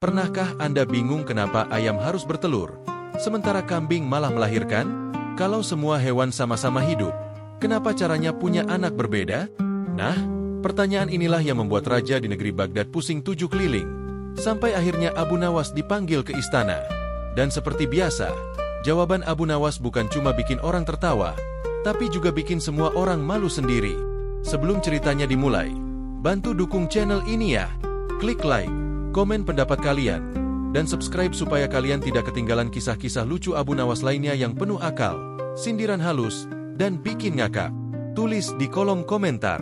Pernahkah Anda bingung kenapa ayam harus bertelur, sementara kambing malah melahirkan? Kalau semua hewan sama-sama hidup, kenapa caranya punya anak berbeda? Nah, pertanyaan inilah yang membuat raja di negeri Baghdad pusing tujuh keliling, sampai akhirnya Abu Nawas dipanggil ke istana. Dan seperti biasa, jawaban Abu Nawas bukan cuma bikin orang tertawa, tapi juga bikin semua orang malu sendiri. Sebelum ceritanya dimulai, bantu dukung channel ini ya. Klik like, komen pendapat kalian, dan subscribe supaya kalian tidak ketinggalan kisah-kisah lucu Abu Nawas lainnya yang penuh akal, sindiran halus, dan bikin ngakak. Tulis di kolom komentar,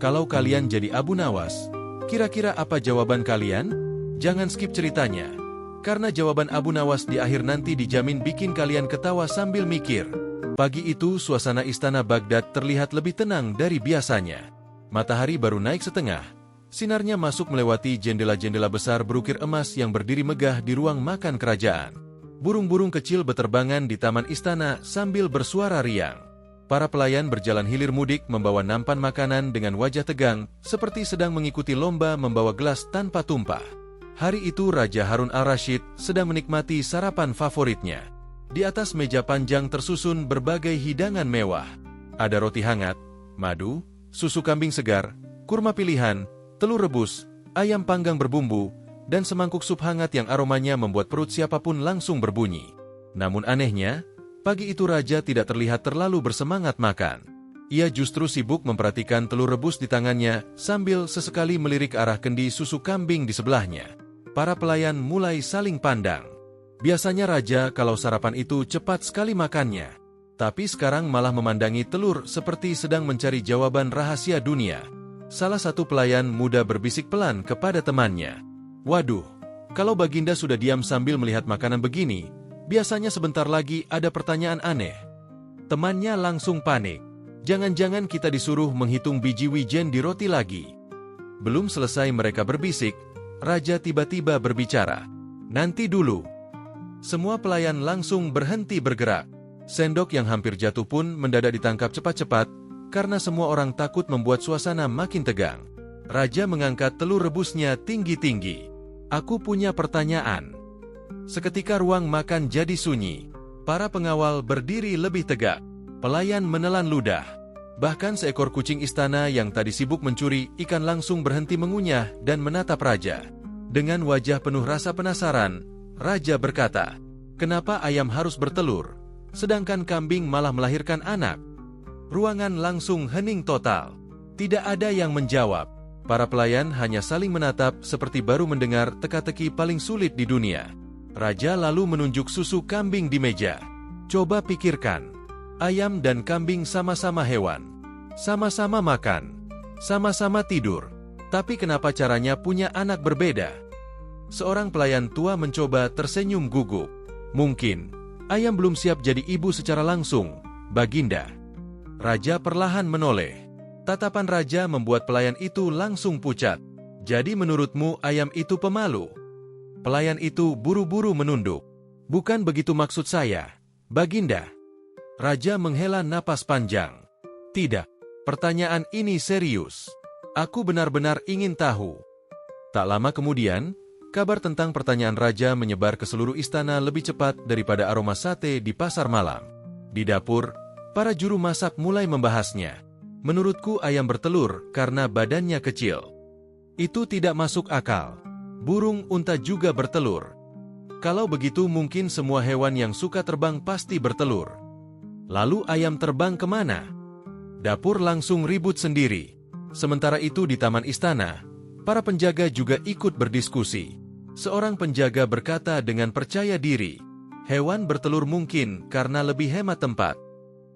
kalau kalian jadi Abu Nawas, kira-kira apa jawaban kalian? Jangan skip ceritanya, karena jawaban Abu Nawas di akhir nanti dijamin bikin kalian ketawa sambil mikir. Pagi itu suasana istana Baghdad terlihat lebih tenang dari biasanya. Matahari baru naik setengah. Sinarnya masuk melewati jendela-jendela besar berukir emas yang berdiri megah di ruang makan kerajaan. Burung-burung kecil beterbangan di taman istana sambil bersuara riang. Para pelayan berjalan hilir mudik membawa nampan makanan dengan wajah tegang, seperti sedang mengikuti lomba membawa gelas tanpa tumpah. Hari itu Raja Harun al-Rashid sedang menikmati sarapan favoritnya. Di atas meja panjang tersusun berbagai hidangan mewah. Ada roti hangat, madu, susu kambing segar, kurma pilihan, telur rebus, ayam panggang berbumbu, dan semangkuk sup hangat yang aromanya membuat perut siapapun langsung berbunyi. Namun anehnya, pagi itu Raja tidak terlihat terlalu bersemangat makan. Ia justru sibuk memperhatikan telur rebus di tangannya sambil sesekali melirik arah kendi susu kambing di sebelahnya. Para pelayan mulai saling pandang. Biasanya Raja kalau sarapan itu cepat sekali makannya. Tapi sekarang malah memandangi telur seperti sedang mencari jawaban rahasia dunia. Salah satu pelayan muda berbisik pelan kepada temannya. Waduh, kalau Baginda sudah diam sambil melihat makanan begini, biasanya sebentar lagi ada pertanyaan aneh. Temannya langsung panik. Jangan-jangan kita disuruh menghitung biji wijen di roti lagi. Belum selesai mereka berbisik, Raja tiba-tiba berbicara. Nanti dulu. Semua pelayan langsung berhenti bergerak. Sendok yang hampir jatuh pun mendadak ditangkap cepat-cepat, karena semua orang takut membuat suasana makin tegang. Raja mengangkat telur rebusnya tinggi-tinggi. Aku punya pertanyaan. Seketika ruang makan jadi sunyi. Para pengawal berdiri lebih tegak. Pelayan menelan ludah. Bahkan seekor kucing istana yang tadi sibuk mencuri ikan langsung berhenti mengunyah dan menatap Raja. Dengan wajah penuh rasa penasaran, Raja berkata, "Kenapa ayam harus bertelur, sedangkan kambing malah melahirkan anak?" Ruangan langsung hening total. Tidak ada yang menjawab. Para pelayan hanya saling menatap seperti baru mendengar teka-teki paling sulit di dunia. Raja lalu menunjuk susu kambing di meja. Coba pikirkan. Ayam dan kambing sama-sama hewan. Sama-sama makan. Sama-sama tidur. Tapi kenapa caranya punya anak berbeda? Seorang pelayan tua mencoba tersenyum gugup. Mungkin, ayam belum siap jadi ibu secara langsung, Baginda. Raja perlahan menoleh. Tatapan Raja membuat pelayan itu langsung pucat. Jadi menurutmu ayam itu pemalu? Pelayan itu buru-buru menunduk. Bukan begitu maksud saya, Baginda. Raja menghela napas panjang. Tidak, pertanyaan ini serius. Aku benar-benar ingin tahu. Tak lama kemudian, kabar tentang pertanyaan Raja menyebar ke seluruh istana lebih cepat daripada aroma sate di pasar malam. Di dapur, para juru masak mulai membahasnya. Menurutku ayam bertelur karena badannya kecil. Itu tidak masuk akal. Burung unta juga bertelur. Kalau begitu mungkin semua hewan yang suka terbang pasti bertelur. Lalu ayam terbang kemana? Dapur langsung ribut sendiri. Sementara itu di taman istana, para penjaga juga ikut berdiskusi. Seorang penjaga berkata dengan percaya diri, "Hewan bertelur mungkin karena lebih hemat tempat."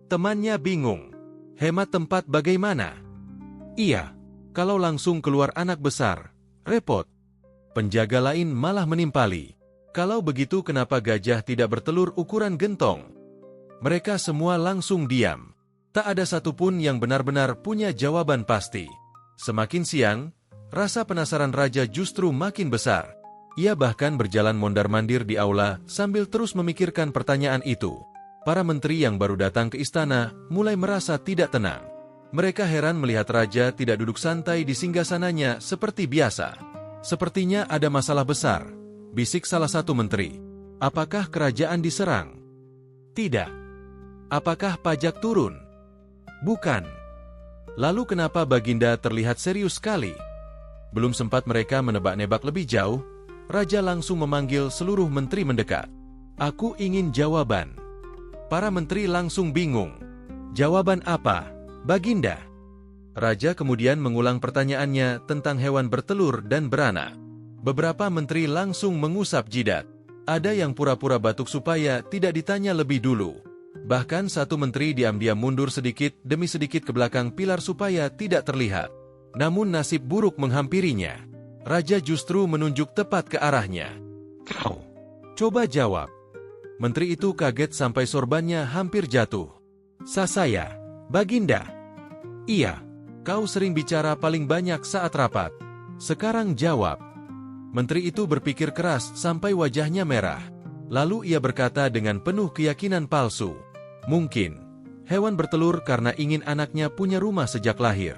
Temannya bingung. Hemat tempat bagaimana? Iya, kalau langsung keluar anak besar, repot. Penjaga lain malah menimpali. Kalau begitu kenapa gajah tidak bertelur ukuran gentong? Mereka semua langsung diam. Tak ada satupun yang benar-benar punya jawaban pasti. Semakin siang, rasa penasaran Raja justru makin besar. Ia bahkan berjalan mondar-mandir di aula sambil terus memikirkan pertanyaan itu. Para menteri yang baru datang ke istana mulai merasa tidak tenang. Mereka heran melihat Raja tidak duduk santai di singgasananya seperti biasa. Sepertinya ada masalah besar. bisik salah satu menteri. Apakah kerajaan diserang? Tidak. Apakah pajak turun? Bukan. Lalu kenapa Baginda terlihat serius sekali? Belum sempat mereka menebak-nebak lebih jauh, Raja langsung memanggil seluruh menteri mendekat. Aku ingin jawaban. Para menteri langsung bingung. Jawaban apa, Baginda? Raja kemudian mengulang pertanyaannya tentang hewan bertelur dan beranak. Beberapa menteri langsung mengusap jidat. Ada yang pura-pura batuk supaya tidak ditanya lebih dulu. Bahkan satu menteri diam-diam mundur sedikit demi sedikit ke belakang pilar supaya tidak terlihat. Namun nasib buruk menghampirinya. Raja justru menunjuk tepat ke arahnya. Kau, coba jawab. Menteri itu kaget sampai sorbannya hampir jatuh. Saya, Baginda. Iya, kau sering bicara paling banyak saat rapat. Sekarang jawab. Menteri itu berpikir keras sampai wajahnya merah. Lalu ia berkata dengan penuh keyakinan palsu. Mungkin, hewan bertelur karena ingin anaknya punya rumah sejak lahir.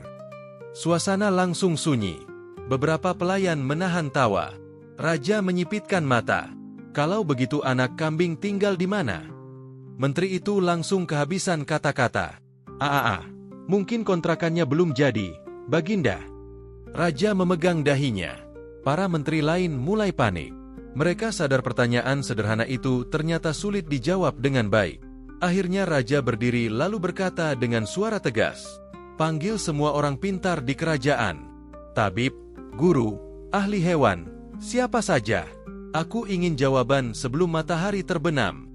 Suasana langsung sunyi. Beberapa pelayan menahan tawa. Raja menyipitkan mata. Kalau begitu anak kambing tinggal di mana? Menteri itu langsung kehabisan kata-kata. Mungkin kontrakannya belum jadi, Baginda. Raja memegang dahinya. Para menteri lain mulai panik. Mereka sadar pertanyaan sederhana itu ternyata sulit dijawab dengan baik. Akhirnya Raja berdiri lalu berkata dengan suara tegas. Panggil semua orang pintar di kerajaan. Tabib, guru, ahli hewan, siapa saja. Aku ingin jawaban sebelum matahari terbenam.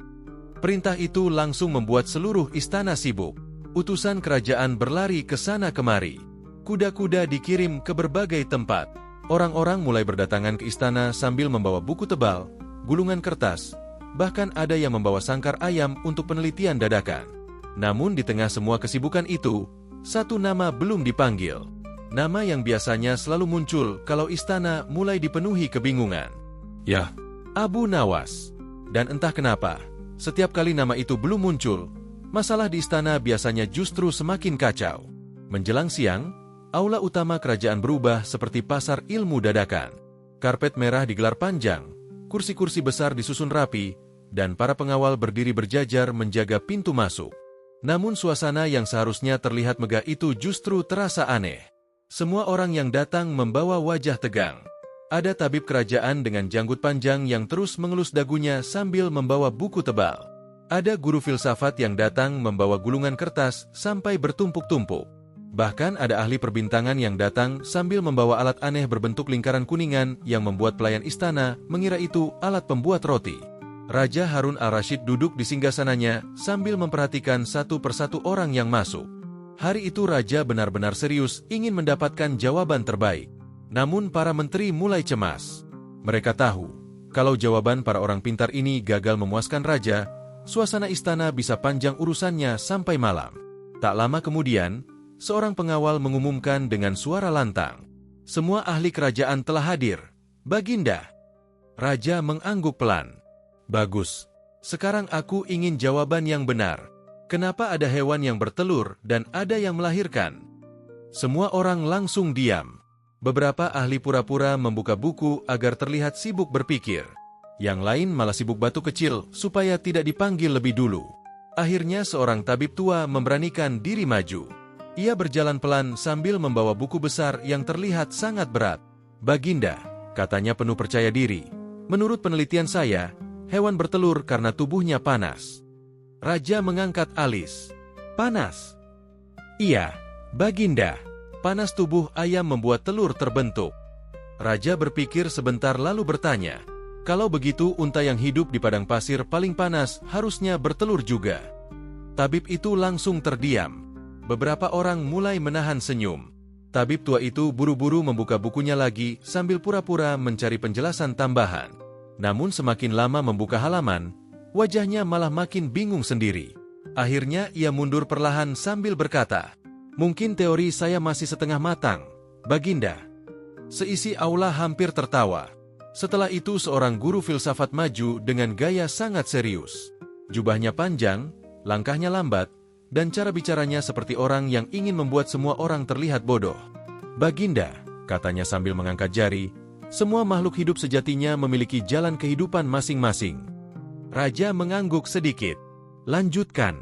Perintah itu langsung membuat seluruh istana sibuk. Utusan kerajaan berlari ke sana kemari. Kuda-kuda dikirim ke berbagai tempat. Orang-orang mulai berdatangan ke istana sambil membawa buku tebal, gulungan kertas, bahkan ada yang membawa sangkar ayam untuk penelitian dadakan. Namun di tengah semua kesibukan itu, satu nama belum dipanggil. Nama yang biasanya selalu muncul kalau istana mulai dipenuhi kebingungan. Ya, Abu Nawas. Dan entah kenapa, setiap kali nama itu belum muncul, masalah di istana biasanya justru semakin kacau. Menjelang siang, aula utama kerajaan berubah seperti pasar ilmu dadakan. Karpet merah digelar panjang, kursi-kursi besar disusun rapi, dan para pengawal berdiri berjajar menjaga pintu masuk. Namun suasana yang seharusnya terlihat megah itu justru terasa aneh. Semua orang yang datang membawa wajah tegang. Ada tabib kerajaan dengan janggut panjang yang terus mengelus dagunya sambil membawa buku tebal. Ada guru filsafat yang datang membawa gulungan kertas sampai bertumpuk-tumpuk. Bahkan ada ahli perbintangan yang datang sambil membawa alat aneh berbentuk lingkaran kuningan yang membuat pelayan istana mengira itu alat pembuat roti. Raja Harun al-Rashid duduk di singgasananya sambil memperhatikan satu persatu orang yang masuk. Hari itu Raja benar-benar serius ingin mendapatkan jawaban terbaik. Namun para menteri mulai cemas. Mereka tahu, kalau jawaban para orang pintar ini gagal memuaskan Raja, suasana istana bisa panjang urusannya sampai malam. Tak lama kemudian, seorang pengawal mengumumkan dengan suara lantang. Semua ahli kerajaan telah hadir. Baginda. Raja mengangguk pelan. Bagus. Sekarang aku ingin jawaban yang benar. Kenapa ada hewan yang bertelur dan ada yang melahirkan? Semua orang langsung diam. Beberapa ahli pura-pura membuka buku agar terlihat sibuk berpikir. Yang lain malah sibuk batuk kecil supaya tidak dipanggil lebih dulu. Akhirnya seorang tabib tua memberanikan diri maju. Ia berjalan pelan sambil membawa buku besar yang terlihat sangat berat. Baginda, katanya penuh percaya diri. Menurut penelitian saya, hewan bertelur karena tubuhnya panas. Raja mengangkat alis. Panas? Iya, Baginda. Panas tubuh ayam membuat telur terbentuk. Raja berpikir sebentar lalu bertanya. Kalau begitu unta yang hidup di padang pasir paling panas harusnya bertelur juga. Tabib itu langsung terdiam. Beberapa orang mulai menahan senyum. Tabib tua itu buru-buru membuka bukunya lagi sambil pura-pura mencari penjelasan tambahan. Namun semakin lama membuka halaman, wajahnya malah makin bingung sendiri. Akhirnya ia mundur perlahan sambil berkata, mungkin teori saya masih setengah matang, Baginda. Seisi aula hampir tertawa. Setelah itu seorang guru filsafat maju dengan gaya sangat serius. Jubahnya panjang, langkahnya lambat, dan cara bicaranya seperti orang yang ingin membuat semua orang terlihat bodoh. Baginda, katanya sambil mengangkat jari, Semua makhluk hidup sejatinya memiliki jalan kehidupan masing-masing. Raja mengangguk sedikit. Lanjutkan.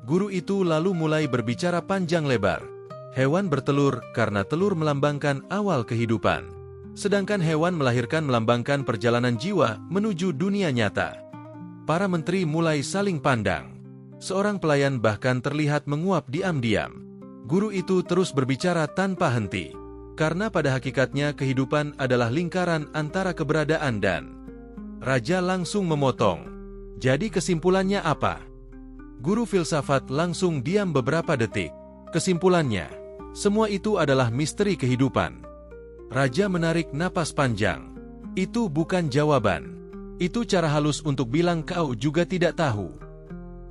Guru itu lalu mulai berbicara panjang lebar. Hewan bertelur karena telur melambangkan awal kehidupan. Sedangkan hewan melahirkan melambangkan perjalanan jiwa menuju dunia nyata. Para menteri mulai saling pandang. Seorang pelayan bahkan terlihat menguap diam-diam. Guru itu terus berbicara tanpa henti. Karena pada hakikatnya kehidupan adalah lingkaran antara keberadaan dan... Raja langsung memotong. Jadi kesimpulannya apa? Guru filsafat langsung diam beberapa detik. Kesimpulannya, semua itu adalah misteri kehidupan. Raja menarik napas panjang. Itu bukan jawaban. Itu cara halus untuk bilang kau juga tidak tahu.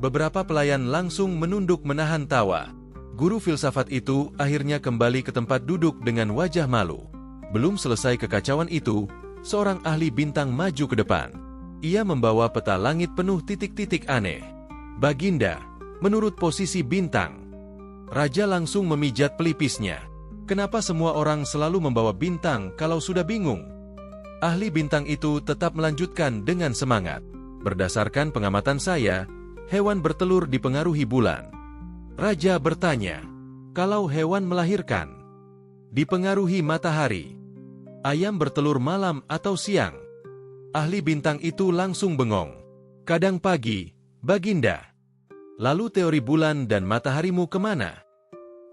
Beberapa pelayan langsung menunduk menahan tawa. Guru filsafat itu akhirnya kembali ke tempat duduk dengan wajah malu. Belum selesai kekacauan itu, seorang ahli bintang maju ke depan. Ia membawa peta langit penuh titik-titik aneh. Baginda, menurut posisi bintang. Raja langsung memijat pelipisnya. Kenapa semua orang selalu membawa bintang kalau sudah bingung? Ahli bintang itu tetap melanjutkan dengan semangat. Berdasarkan pengamatan saya, hewan bertelur dipengaruhi bulan. Raja bertanya, kalau hewan melahirkan, dipengaruhi matahari. Ayam bertelur malam atau siang? Ahli bintang itu langsung bengong. Kadang pagi, Baginda. Lalu teori bulan dan mataharimu kemana?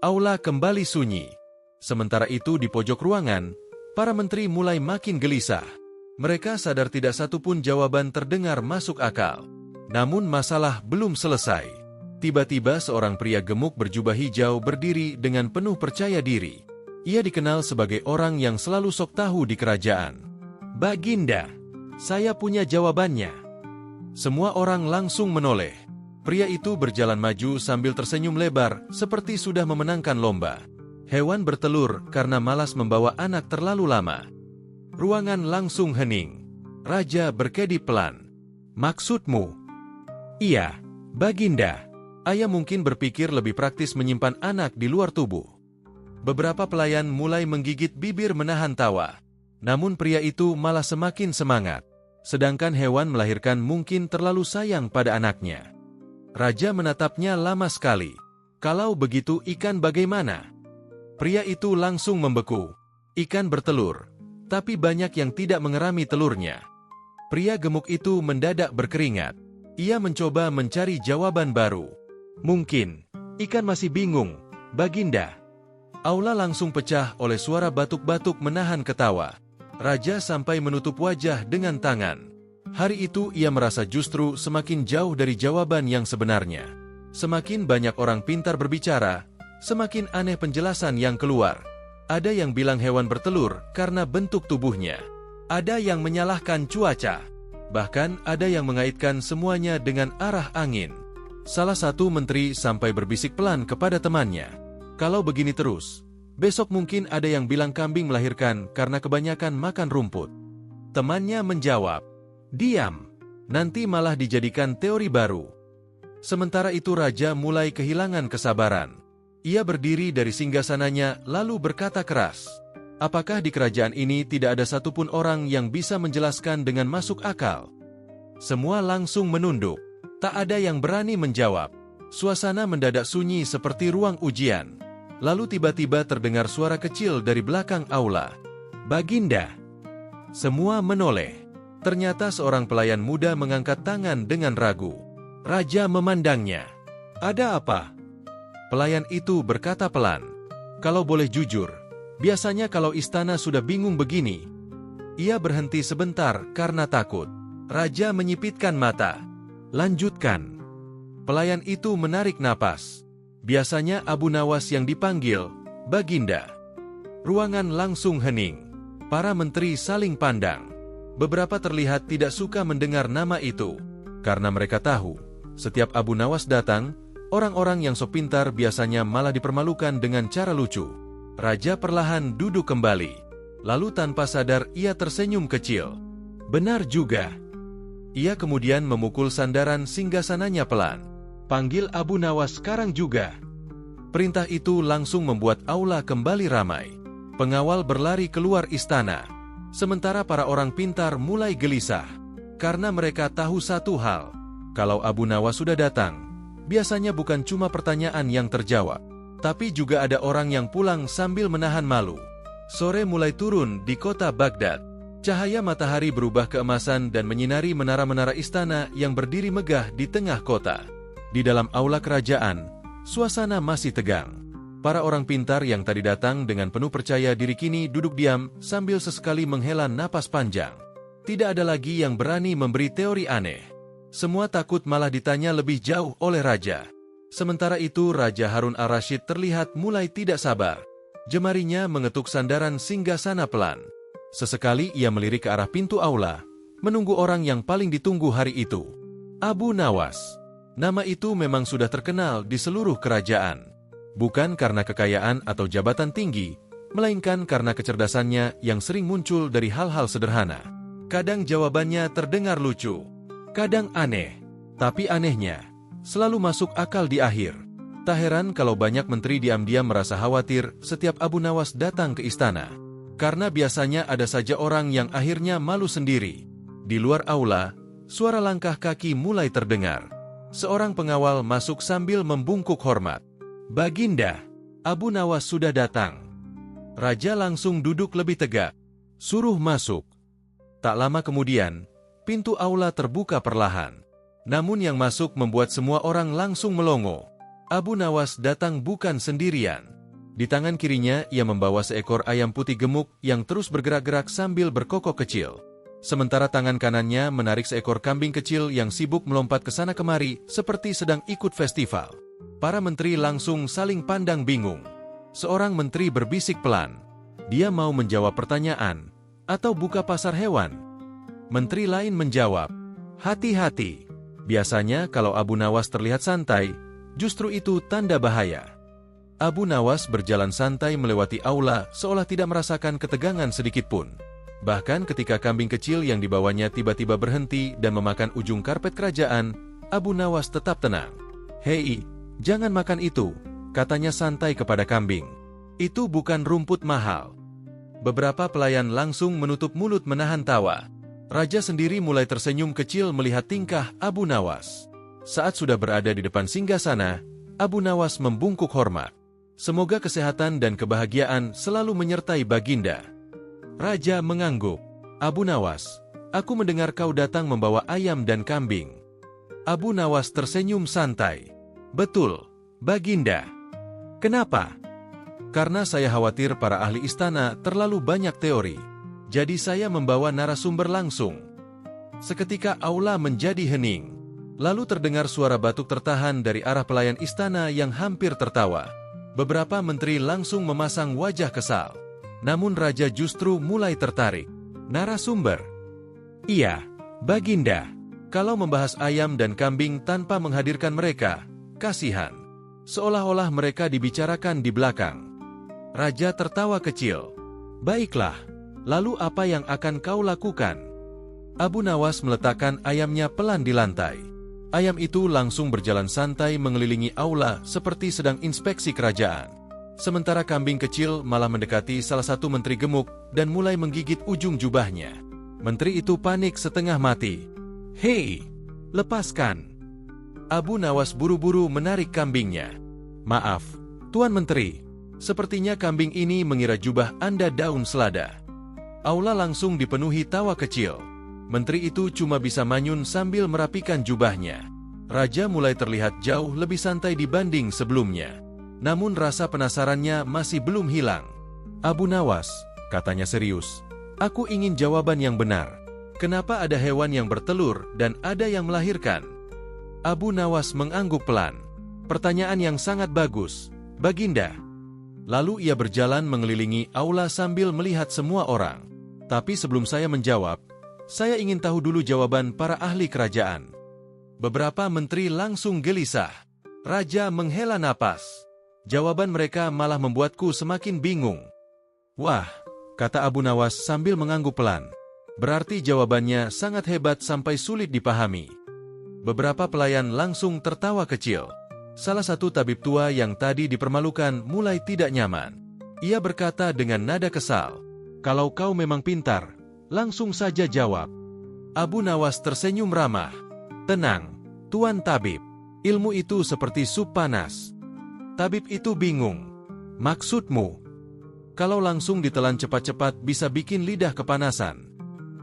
Aula kembali sunyi. Sementara itu di pojok ruangan, para menteri mulai makin gelisah. Mereka sadar tidak satupun jawaban terdengar masuk akal. Namun masalah belum selesai. Tiba-tiba seorang pria gemuk berjubah hijau berdiri dengan penuh percaya diri. Ia dikenal sebagai orang yang selalu sok tahu di kerajaan. Baginda, saya punya jawabannya. Semua orang langsung menoleh. Pria itu berjalan maju sambil tersenyum lebar, seperti sudah memenangkan lomba. Hewan bertelur karena malas membawa anak terlalu lama. Ruangan langsung hening. Raja berkedip pelan. Maksudmu? Iya, Baginda. Ayah mungkin berpikir lebih praktis menyimpan anak di luar tubuh. Beberapa pelayan mulai menggigit bibir menahan tawa. Namun pria itu malah semakin semangat. Sedangkan hewan melahirkan mungkin terlalu sayang pada anaknya. Raja menatapnya lama sekali. Kalau begitu ikan bagaimana? Pria itu langsung membeku. Ikan bertelur, tapi banyak yang tidak mengerami telurnya. Pria gemuk itu mendadak berkeringat. Ia mencoba mencari jawaban baru. Mungkin, ikan masih bingung, Baginda. Aula langsung pecah oleh suara batuk-batuk menahan ketawa. Raja sampai menutup wajah dengan tangan. Hari itu ia merasa justru semakin jauh dari jawaban yang sebenarnya. Semakin banyak orang pintar berbicara, semakin aneh penjelasan yang keluar. Ada yang bilang hewan bertelur karena bentuk tubuhnya. Ada yang menyalahkan cuaca. Bahkan ada yang mengaitkan semuanya dengan arah angin. Salah satu menteri sampai berbisik pelan kepada temannya. Kalau begini terus, besok mungkin ada yang bilang kambing melahirkan karena kebanyakan makan rumput. Temannya menjawab, diam, nanti malah dijadikan teori baru. Sementara itu raja mulai kehilangan kesabaran. Ia berdiri dari singgasananya lalu berkata keras, apakah di kerajaan ini tidak ada satupun orang yang bisa menjelaskan dengan masuk akal? Semua langsung menunduk. Tak ada yang berani menjawab. Suasana mendadak sunyi seperti ruang ujian. Lalu tiba-tiba terdengar suara kecil dari belakang aula. Baginda. Semua menoleh. Ternyata seorang pelayan muda mengangkat tangan dengan ragu. Raja memandangnya. Ada apa? Pelayan itu berkata pelan. Kalau boleh jujur, biasanya kalau istana sudah bingung begini. Ia berhenti sebentar karena takut. Raja menyipitkan mata. Lanjutkan. Pelayan itu menarik napas. Biasanya Abu Nawas yang dipanggil, Baginda. Ruangan langsung hening. Para menteri saling pandang. Beberapa terlihat tidak suka mendengar nama itu. Karena mereka tahu, setiap Abu Nawas datang, orang-orang yang sok pintar biasanya malah dipermalukan dengan cara lucu. Raja perlahan duduk kembali. Lalu tanpa sadar ia tersenyum kecil. Benar juga. Ia kemudian memukul sandaran singgasananya pelan. Panggil Abu Nawas sekarang juga. Perintah itu langsung membuat aula kembali ramai. Pengawal berlari keluar istana. Sementara para orang pintar mulai gelisah. Karena mereka tahu satu hal. Kalau Abu Nawas sudah datang, biasanya bukan cuma pertanyaan yang terjawab, tapi juga ada orang yang pulang sambil menahan malu. Sore mulai turun di kota Baghdad. Cahaya matahari berubah keemasan dan menyinari menara-menara istana yang berdiri megah di tengah kota. Di dalam aula kerajaan, suasana masih tegang. Para orang pintar yang tadi datang dengan penuh percaya diri kini duduk diam sambil sesekali menghela napas panjang. Tidak ada lagi yang berani memberi teori aneh. Semua takut malah ditanya lebih jauh oleh raja. Sementara itu Raja Harun al-Rashid terlihat mulai tidak sabar. Jemarinya mengetuk sandaran singgasana pelan. Sesekali ia melirik ke arah pintu aula, menunggu orang yang paling ditunggu hari itu. Abu Nawas. Nama itu memang sudah terkenal di seluruh kerajaan. Bukan karena kekayaan atau jabatan tinggi, melainkan karena kecerdasannya yang sering muncul dari hal-hal sederhana. Kadang jawabannya terdengar lucu, kadang aneh. Tapi anehnya, selalu masuk akal di akhir. Tak heran kalau banyak menteri diam-diam merasa khawatir setiap Abu Nawas datang ke istana. Karena biasanya ada saja orang yang akhirnya malu sendiri. Di luar aula, suara langkah kaki mulai terdengar. Seorang pengawal masuk sambil membungkuk hormat. Baginda, Abu Nawas sudah datang. Raja langsung duduk lebih tegak. Suruh masuk. Tak lama kemudian, pintu aula terbuka perlahan. Namun yang masuk membuat semua orang langsung melongo. Abu Nawas datang bukan sendirian. Di tangan kirinya ia membawa seekor ayam putih gemuk yang terus bergerak-gerak sambil berkokok kecil. Sementara tangan kanannya menarik seekor kambing kecil yang sibuk melompat ke sana kemari seperti sedang ikut festival. Para menteri langsung saling pandang bingung. Seorang menteri berbisik pelan. Dia mau menjawab pertanyaan atau buka pasar hewan. Menteri lain menjawab, hati-hati. Biasanya kalau Abu Nawas terlihat santai, justru itu tanda bahaya. Abu Nawas berjalan santai melewati aula seolah tidak merasakan ketegangan sedikitpun. Bahkan ketika kambing kecil yang dibawanya tiba-tiba berhenti dan memakan ujung karpet kerajaan, Abu Nawas tetap tenang. Hei, jangan makan itu, katanya santai kepada kambing. Itu bukan rumput mahal. Beberapa pelayan langsung menutup mulut menahan tawa. Raja sendiri mulai tersenyum kecil melihat tingkah Abu Nawas. Saat sudah berada di depan singgasana, Abu Nawas membungkuk hormat. Semoga kesehatan dan kebahagiaan selalu menyertai Baginda. Raja mengangguk. Abu Nawas, aku mendengar kau datang membawa ayam dan kambing. Abu Nawas tersenyum santai. Betul, Baginda. Kenapa? Karena saya khawatir para ahli istana terlalu banyak teori. Jadi saya membawa narasumber langsung. Seketika aula menjadi hening. Lalu terdengar suara batuk tertahan dari arah pelayan istana yang hampir tertawa. Beberapa menteri langsung memasang wajah kesal. Namun raja justru mulai tertarik. Narasumber? Iya, Baginda. Kalau membahas ayam dan kambing tanpa menghadirkan mereka, kasihan. Seolah-olah mereka dibicarakan di belakang. Raja tertawa kecil. Baiklah. Lalu apa yang akan kau lakukan? Abu Nawas meletakkan ayamnya pelan di lantai. Ayam itu langsung berjalan santai mengelilingi aula seperti sedang inspeksi kerajaan. Sementara kambing kecil malah mendekati salah satu menteri gemuk dan mulai menggigit ujung jubahnya. Menteri itu panik setengah mati. Hei, lepaskan. Abu Nawas buru-buru menarik kambingnya. Maaf, Tuan Menteri. Sepertinya kambing ini mengira jubah Anda daun selada. Aula langsung dipenuhi tawa kecil. Menteri itu cuma bisa manyun sambil merapikan jubahnya. Raja mulai terlihat jauh lebih santai dibanding sebelumnya. Namun rasa penasarannya masih belum hilang. Abu Nawas, katanya serius, aku ingin jawaban yang benar. Kenapa ada hewan yang bertelur dan ada yang melahirkan? Abu Nawas mengangguk pelan. Pertanyaan yang sangat bagus, Baginda. Lalu ia berjalan mengelilingi aula sambil melihat semua orang. Tapi sebelum saya menjawab, saya ingin tahu dulu jawaban para ahli kerajaan. Beberapa menteri langsung gelisah. Raja menghela napas. Jawaban mereka malah membuatku semakin bingung. Wah, kata Abu Nawas sambil mengangguk pelan. Berarti jawabannya sangat hebat sampai sulit dipahami. Beberapa pelayan langsung tertawa kecil. Salah satu tabib tua yang tadi dipermalukan mulai tidak nyaman. Ia berkata dengan nada kesal, kalau kau memang pintar, Langsung saja jawab. Abu Nawas tersenyum ramah. Tenang, Tuan Tabib. Ilmu itu seperti sup panas. Tabib itu bingung. Maksudmu? Kalau langsung ditelan cepat-cepat bisa bikin lidah kepanasan.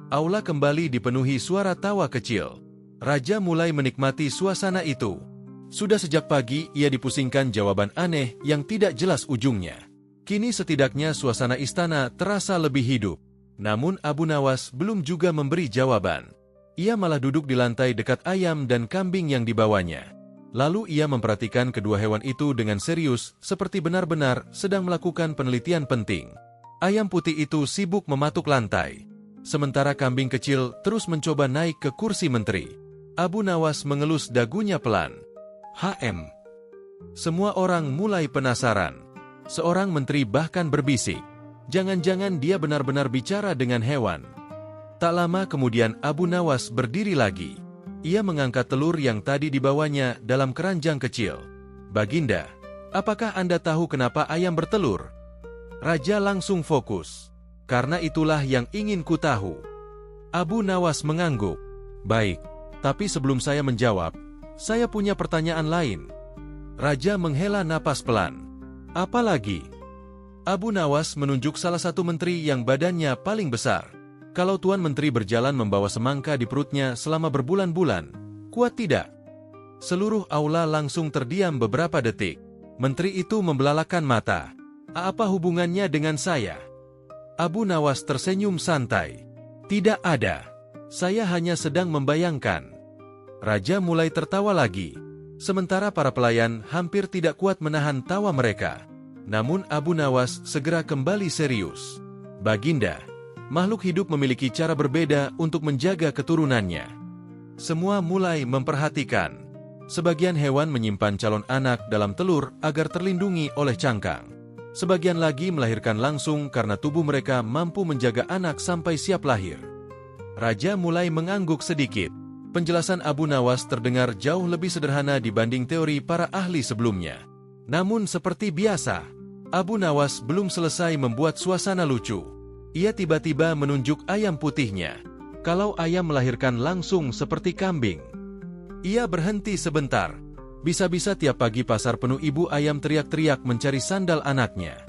Aula kembali dipenuhi suara tawa kecil. Raja mulai menikmati suasana itu. Sudah sejak pagi ia dipusingkan jawaban aneh yang tidak jelas ujungnya. Kini setidaknya suasana istana terasa lebih hidup. Namun Abu Nawas belum juga memberi jawaban. Ia malah duduk di lantai dekat ayam dan kambing yang dibawanya. Lalu ia memperhatikan kedua hewan itu dengan serius, seperti benar-benar sedang melakukan penelitian penting. Ayam putih itu sibuk mematuk lantai. Sementara kambing kecil terus mencoba naik ke kursi menteri. Abu Nawas mengelus dagunya pelan. Semua orang mulai penasaran. Seorang menteri bahkan berbisik. Jangan-jangan dia benar-benar bicara dengan hewan. Tak lama kemudian Abu Nawas berdiri lagi. Ia mengangkat telur yang tadi dibawanya dalam keranjang kecil. Baginda, apakah Anda tahu kenapa ayam bertelur? Raja langsung fokus. Karena itulah yang ingin ku tahu. Abu Nawas mengangguk. Baik, tapi sebelum saya menjawab, saya punya pertanyaan lain. Raja menghela napas pelan. Apa lagi? Abu Nawas menunjuk salah satu menteri yang badannya paling besar. Kalau Tuan Menteri berjalan membawa semangka di perutnya selama berbulan-bulan, kuat tidak? Seluruh aula langsung terdiam beberapa detik. Menteri itu membelalakan mata. Apa hubungannya dengan saya? Abu Nawas tersenyum santai. Tidak ada. Saya hanya sedang membayangkan. Raja mulai tertawa lagi. Sementara para pelayan hampir tidak kuat menahan tawa mereka. Namun Abu Nawas segera kembali serius. Baginda, makhluk hidup memiliki cara berbeda untuk menjaga keturunannya. Semua mulai memperhatikan. Sebagian hewan menyimpan calon anak dalam telur agar terlindungi oleh cangkang. Sebagian lagi melahirkan langsung karena tubuh mereka mampu menjaga anak sampai siap lahir. Raja mulai mengangguk sedikit. Penjelasan Abu Nawas terdengar jauh lebih sederhana dibanding teori para ahli sebelumnya. Namun seperti biasa, Abu Nawas belum selesai membuat suasana lucu. Ia tiba-tiba menunjuk ayam putihnya. Kalau ayam melahirkan langsung seperti kambing. Ia berhenti sebentar. Bisa-bisa tiap pagi pasar penuh ibu ayam teriak-teriak mencari sandal anaknya.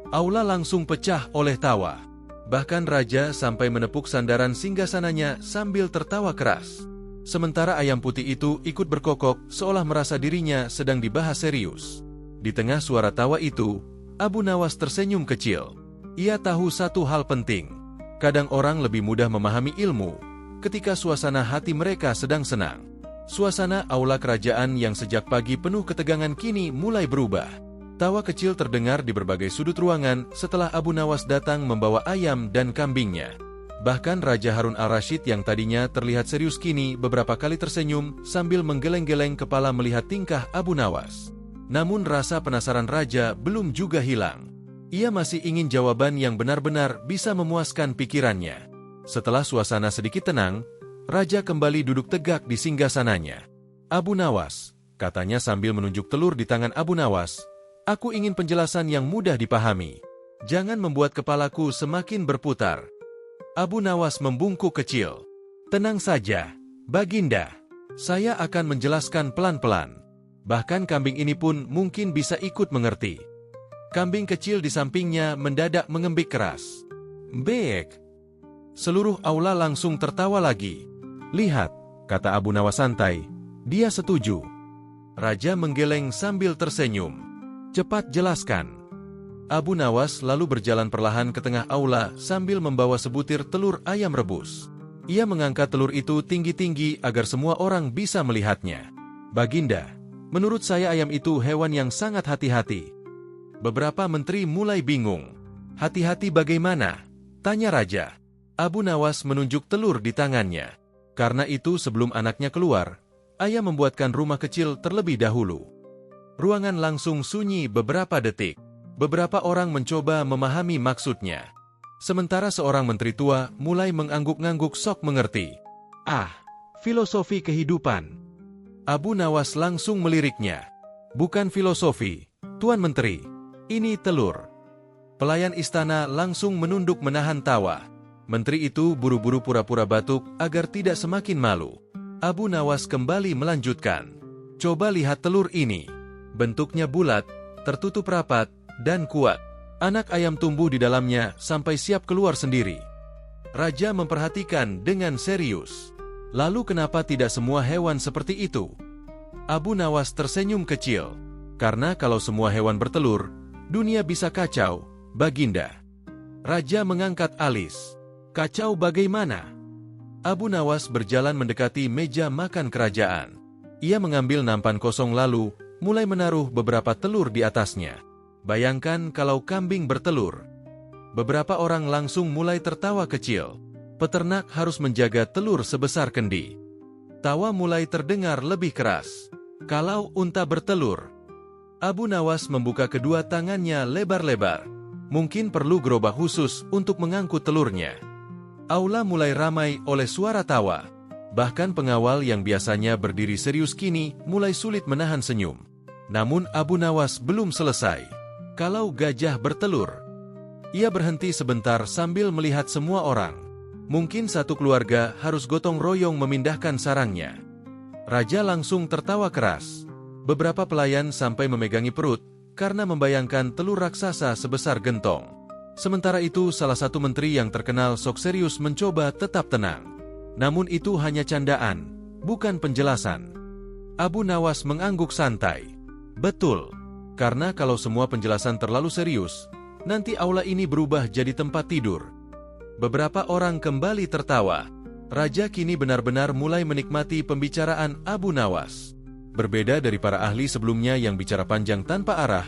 Aula langsung pecah oleh tawa. Bahkan Raja sampai menepuk sandaran singgasananya sambil tertawa keras. Sementara ayam putih itu ikut berkokok seolah merasa dirinya sedang dibahas serius. Di tengah suara tawa itu, Abu Nawas tersenyum kecil. Ia tahu satu hal penting. Kadang orang lebih mudah memahami ilmu ketika suasana hati mereka sedang senang. Suasana aula kerajaan yang sejak pagi penuh ketegangan kini mulai berubah. Tawa kecil terdengar di berbagai sudut ruangan setelah Abu Nawas datang membawa ayam dan kambingnya. Bahkan Raja Harun al-Rashid yang tadinya terlihat serius kini beberapa kali tersenyum sambil menggeleng-geleng kepala melihat tingkah Abu Nawas. Namun rasa penasaran Raja belum juga hilang. Ia masih ingin jawaban yang benar-benar bisa memuaskan pikirannya. Setelah suasana sedikit tenang, Raja kembali duduk tegak di singgasananya. Abu Nawas, katanya sambil menunjuk telur di tangan Abu Nawas, aku ingin penjelasan yang mudah dipahami. Jangan membuat kepalaku semakin berputar. Abu Nawas membungkuk kecil. Tenang saja, Baginda. Saya akan menjelaskan pelan-pelan. Bahkan kambing ini pun mungkin bisa ikut mengerti. Kambing kecil di sampingnya mendadak mengembik keras. Beek. Seluruh aula langsung tertawa lagi. Lihat, kata Abu Nawas santai. Dia setuju. Raja menggeleng sambil tersenyum. Cepat jelaskan. Abu Nawas lalu berjalan perlahan ke tengah aula sambil membawa sebutir telur ayam rebus. Ia mengangkat telur itu tinggi-tinggi agar semua orang bisa melihatnya. Baginda, menurut saya ayam itu hewan yang sangat hati-hati. Beberapa menteri mulai bingung. Hati-hati bagaimana? Tanya Raja. Abu Nawas menunjuk telur di tangannya. Karena itu sebelum anaknya keluar, ayah membuatkan rumah kecil terlebih dahulu. Ruangan langsung sunyi beberapa detik. Beberapa orang mencoba memahami maksudnya. Sementara seorang menteri tua mulai mengangguk-ngangguk sok mengerti. Ah, filosofi kehidupan. Abu Nawas langsung meliriknya. Bukan filosofi, Tuan Menteri. Ini telur. Pelayan istana langsung menunduk menahan tawa. Menteri itu buru-buru pura-pura batuk agar tidak semakin malu. Abu Nawas kembali melanjutkan. Coba lihat telur ini. Bentuknya bulat, tertutup rapat, dan kuat. Anak ayam tumbuh di dalamnya sampai siap keluar sendiri. Raja memperhatikan dengan serius. Lalu kenapa tidak semua hewan seperti itu? Abu Nawas tersenyum kecil. Karena kalau semua hewan bertelur, dunia bisa kacau, Baginda. Raja mengangkat alis. Kacau bagaimana? Abu Nawas berjalan mendekati meja makan kerajaan. Ia mengambil nampan kosong lalu, mulai menaruh beberapa telur di atasnya. Bayangkan kalau kambing bertelur. Beberapa orang langsung mulai tertawa kecil. Peternak harus menjaga telur sebesar kendi. Tawa mulai terdengar lebih keras. Kalau unta bertelur. Abu Nawas membuka kedua tangannya lebar-lebar. Mungkin perlu gerobak khusus untuk mengangkut telurnya. Aula mulai ramai oleh suara tawa. Bahkan pengawal yang biasanya berdiri serius kini mulai sulit menahan senyum. Namun Abu Nawas belum selesai. Kalau gajah bertelur. Ia berhenti sebentar sambil melihat semua orang. Mungkin satu keluarga harus gotong royong memindahkan sarangnya. Raja langsung tertawa keras. Beberapa pelayan sampai memegangi perut karena membayangkan telur raksasa sebesar gentong. Sementara itu salah satu menteri yang terkenal sok serius mencoba tetap tenang. Namun itu hanya candaan, bukan penjelasan. Abu Nawas mengangguk santai. Betul, karena kalau semua penjelasan terlalu serius, nanti aula ini berubah jadi tempat tidur. Beberapa orang kembali tertawa. Raja kini benar-benar mulai menikmati pembicaraan Abu Nawas. Berbeda dari para ahli sebelumnya yang bicara panjang tanpa arah,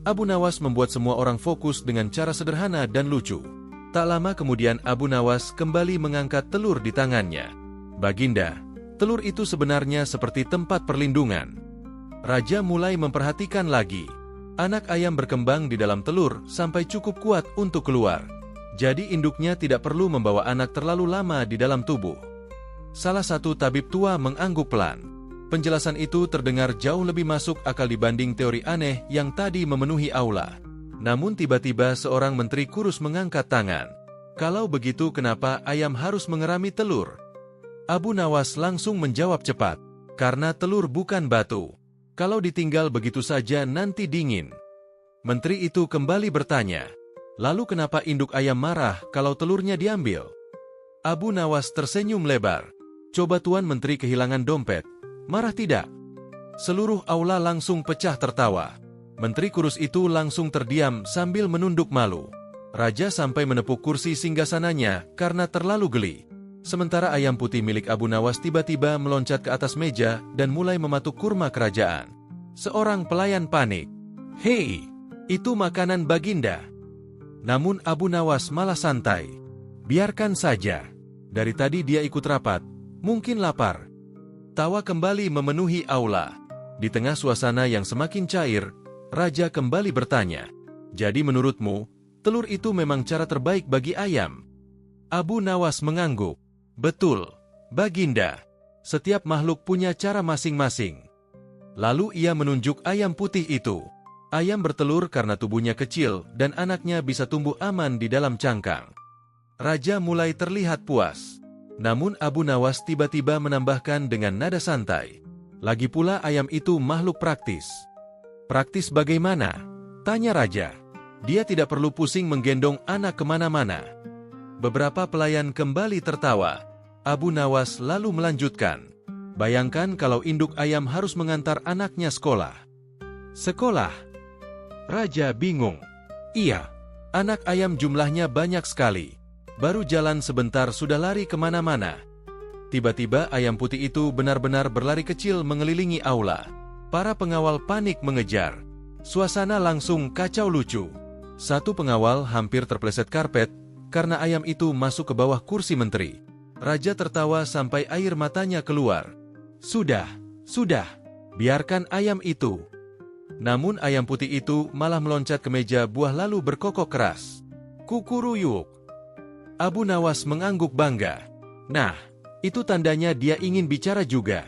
Abu Nawas membuat semua orang fokus dengan cara sederhana dan lucu. Tak lama kemudian Abu Nawas kembali mengangkat telur di tangannya. Baginda, telur itu sebenarnya seperti tempat perlindungan. Raja mulai memperhatikan lagi. Anak ayam berkembang di dalam telur sampai cukup kuat untuk keluar. Jadi induknya tidak perlu membawa anak terlalu lama di dalam tubuh. Salah satu tabib tua mengangguk pelan. Penjelasan itu terdengar jauh lebih masuk akal dibanding teori aneh yang tadi memenuhi aula. Namun tiba-tiba seorang menteri kurus mengangkat tangan. Kalau begitu kenapa ayam harus mengerami telur? Abu Nawas langsung menjawab cepat. Karena telur bukan batu. Kalau ditinggal begitu saja nanti dingin. Menteri itu kembali bertanya. Lalu kenapa induk ayam marah kalau telurnya diambil? Abu Nawas tersenyum lebar. Coba Tuan Menteri kehilangan dompet. Marah tidak? Seluruh aula langsung pecah tertawa. Menteri kurus itu langsung terdiam sambil menunduk malu. Raja sampai menepuk kursi singgasananya karena terlalu geli. Sementara ayam putih milik Abu Nawas tiba-tiba meloncat ke atas meja dan mulai mematuk kurma kerajaan. Seorang pelayan panik. Hei, itu makanan Baginda. Namun Abu Nawas malah santai. Biarkan saja. Dari tadi dia ikut rapat. Mungkin lapar. Tawa kembali memenuhi aula. Di tengah suasana yang semakin cair, Raja kembali bertanya. Jadi menurutmu, telur itu memang cara terbaik bagi ayam? Abu Nawas mengangguk. Betul, Baginda. Setiap makhluk punya cara masing-masing. Lalu ia menunjuk ayam putih itu. Ayam bertelur karena tubuhnya kecil dan anaknya bisa tumbuh aman di dalam cangkang. Raja mulai terlihat puas. Namun Abu Nawas tiba-tiba menambahkan dengan nada santai. Lagi pula ayam itu makhluk praktis. Praktis bagaimana? Tanya Raja. Dia tidak perlu pusing menggendong anak kemana-mana. Beberapa pelayan kembali tertawa. Abu Nawas lalu melanjutkan. Bayangkan kalau induk ayam harus mengantar anaknya sekolah. Sekolah? Raja bingung. Iya, anak ayam jumlahnya banyak sekali. Baru jalan sebentar sudah lari kemana-mana. Tiba-tiba ayam putih itu benar-benar berlari kecil mengelilingi aula. Para pengawal panik mengejar. Suasana langsung kacau lucu. Satu pengawal hampir terpeleset karpet karena ayam itu masuk ke bawah kursi menteri. Raja tertawa sampai air matanya keluar. Sudah, biarkan ayam itu. Namun ayam putih itu malah meloncat ke meja buah lalu berkokok keras. Kukuruyuk. Abu Nawas mengangguk bangga. Nah, itu tandanya dia ingin bicara juga.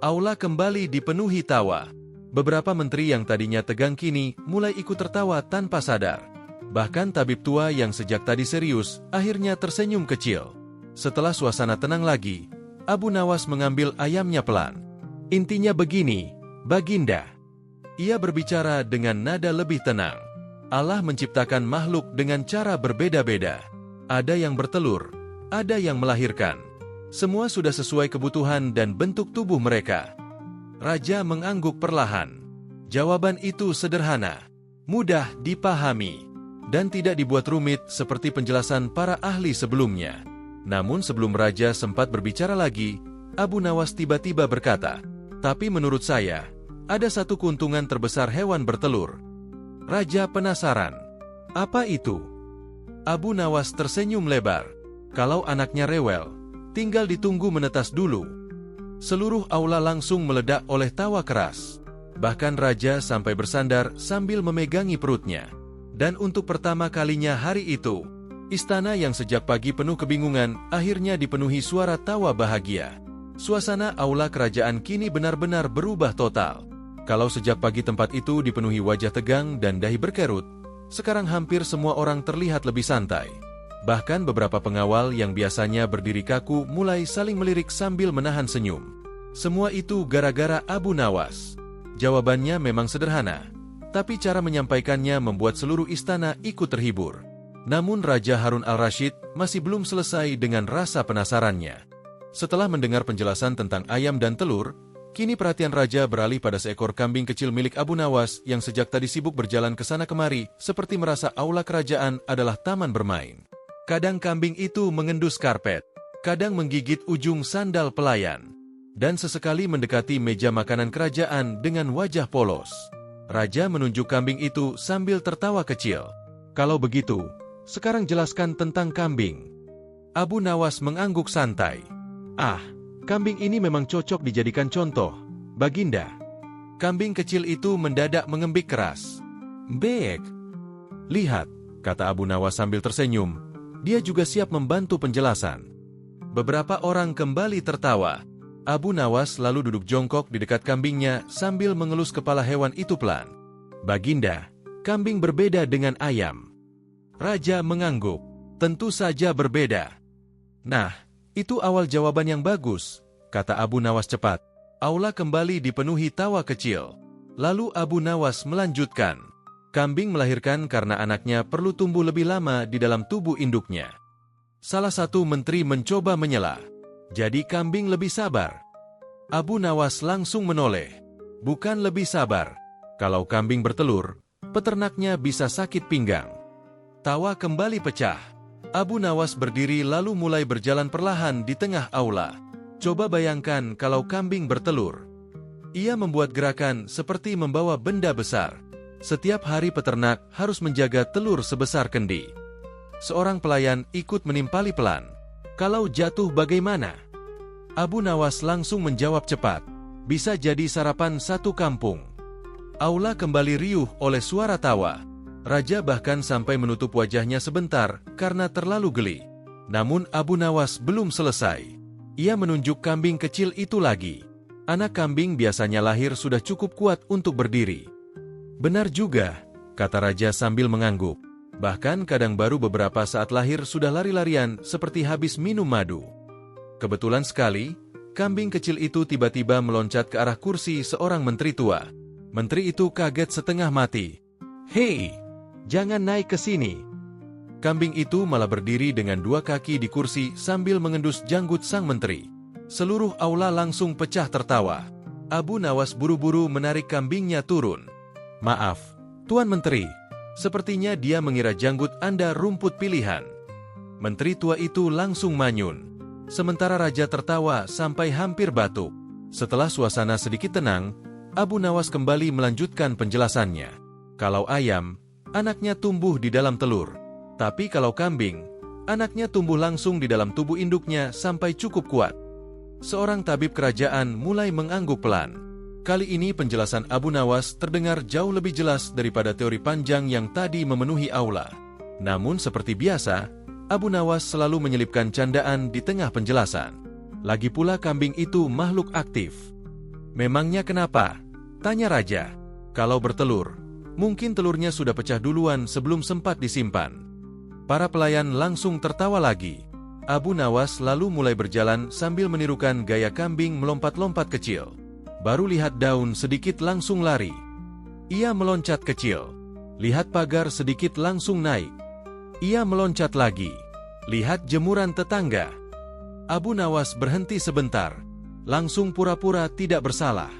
Aula kembali dipenuhi tawa. Beberapa menteri yang tadinya tegang kini mulai ikut tertawa tanpa sadar. Bahkan tabib tua yang sejak tadi serius, akhirnya tersenyum kecil. Setelah suasana tenang lagi, Abu Nawas mengambil ayamnya pelan. Intinya begini, Baginda. Ia berbicara dengan nada lebih tenang. Allah menciptakan makhluk dengan cara berbeda-beda. Ada yang bertelur, ada yang melahirkan. Semua sudah sesuai kebutuhan dan bentuk tubuh mereka. Raja mengangguk perlahan. Jawaban itu sederhana, mudah dipahami, dan tidak dibuat rumit seperti penjelasan para ahli sebelumnya. Namun sebelum Raja sempat berbicara lagi, Abu Nawas tiba-tiba berkata, "Tapi menurut saya, ada satu keuntungan terbesar hewan bertelur." Raja penasaran. Apa itu? Abu Nawas tersenyum lebar. Kalau anaknya rewel, tinggal ditunggu menetas dulu. Seluruh aula langsung meledak oleh tawa keras. Bahkan Raja sampai bersandar sambil memegangi perutnya. Dan untuk pertama kalinya hari itu, istana yang sejak pagi penuh kebingungan akhirnya dipenuhi suara tawa bahagia. Suasana aula kerajaan kini benar-benar berubah total. Kalau sejak pagi tempat itu dipenuhi wajah tegang dan dahi berkerut, sekarang hampir semua orang terlihat lebih santai. Bahkan beberapa pengawal yang biasanya berdiri kaku mulai saling melirik sambil menahan senyum. Semua itu gara-gara Abu Nawas. Jawabannya memang sederhana, tapi cara menyampaikannya membuat seluruh istana ikut terhibur. Namun Raja Harun al-Rashid masih belum selesai dengan rasa penasarannya. Setelah mendengar penjelasan tentang ayam dan telur, kini perhatian Raja beralih pada seekor kambing kecil milik Abu Nawas yang sejak tadi sibuk berjalan ke sana kemari, seperti merasa aula kerajaan adalah taman bermain. Kadang kambing itu mengendus karpet, kadang menggigit ujung sandal pelayan, dan sesekali mendekati meja makanan kerajaan dengan wajah polos. Raja menunjuk kambing itu sambil tertawa kecil. "Kalau begitu, sekarang jelaskan tentang kambing." Abu Nawas mengangguk santai. "Ah, kambing ini memang cocok dijadikan contoh, Baginda." Kambing kecil itu mendadak mengembik keras. "Baik." "Lihat," kata Abu Nawas sambil tersenyum. Dia juga siap membantu penjelasan. Beberapa orang kembali tertawa. Abu Nawas lalu duduk jongkok di dekat kambingnya sambil mengelus kepala hewan itu pelan. "Baginda, kambing berbeda dengan ayam." Raja mengangguk. "Tentu saja berbeda." "Nah, itu awal jawaban yang bagus," kata Abu Nawas cepat. Aula kembali dipenuhi tawa kecil. Lalu Abu Nawas melanjutkan. "Kambing melahirkan karena anaknya perlu tumbuh lebih lama di dalam tubuh induknya." Salah satu menteri mencoba menyela. "Jadi kambing lebih sabar?" Abu Nawas langsung menoleh. "Bukan lebih sabar. Kalau kambing bertelur, peternaknya bisa sakit pinggang." Tawa kembali pecah. Abu Nawas berdiri lalu mulai berjalan perlahan di tengah aula. Coba bayangkan kalau kambing bertelur. Ia membuat gerakan seperti membawa benda besar. Setiap hari peternak harus menjaga telur sebesar kendi. Seorang pelayan ikut menimpali pelan. "Kalau jatuh bagaimana?" Abu Nawas langsung menjawab cepat. "Bisa jadi sarapan satu kampung." Aula kembali riuh oleh suara tawa. Raja bahkan sampai menutup wajahnya sebentar karena terlalu geli. Namun Abu Nawas belum selesai. Ia menunjuk kambing kecil itu lagi. "Anak kambing biasanya lahir sudah cukup kuat untuk berdiri." "Benar juga," kata Raja sambil mengangguk. "Bahkan kadang baru beberapa saat lahir sudah lari-larian seperti habis minum madu." Kebetulan sekali, kambing kecil itu tiba-tiba meloncat ke arah kursi seorang menteri tua. Menteri itu kaget setengah mati. "Hei, jangan naik ke sini." Kambing itu malah berdiri dengan dua kaki di kursi sambil mengendus janggut sang menteri. Seluruh aula langsung pecah tertawa. Abu Nawas buru-buru menarik kambingnya turun. "Maaf, Tuan Menteri, sepertinya dia mengira janggut Anda rumput pilihan." Menteri tua itu langsung manyun. Sementara Raja tertawa sampai hampir batuk. Setelah suasana sedikit tenang, Abu Nawas kembali melanjutkan penjelasannya. "Kalau ayam, anaknya tumbuh di dalam telur. Tapi kalau kambing, anaknya tumbuh langsung di dalam tubuh induknya sampai cukup kuat." Seorang tabib kerajaan mulai mengangguk pelan. Kali ini penjelasan Abu Nawas terdengar jauh lebih jelas daripada teori panjang yang tadi memenuhi aula. Namun seperti biasa, Abu Nawas selalu menyelipkan candaan di tengah penjelasan. Lagi pula kambing itu makhluk aktif. "Memangnya kenapa?" tanya Raja. "Kalau bertelur, Mungkin telurnya sudah pecah duluan sebelum sempat disimpan. Para pelayan langsung tertawa lagi. Abu Nawas lalu mulai berjalan sambil menirukan gaya kambing melompat-lompat kecil. Baru lihat daun sedikit langsung lari. Ia meloncat kecil. Lihat pagar sedikit langsung naik. Ia meloncat lagi. Lihat jemuran tetangga. Abu Nawas berhenti sebentar. Langsung pura-pura tidak bersalah.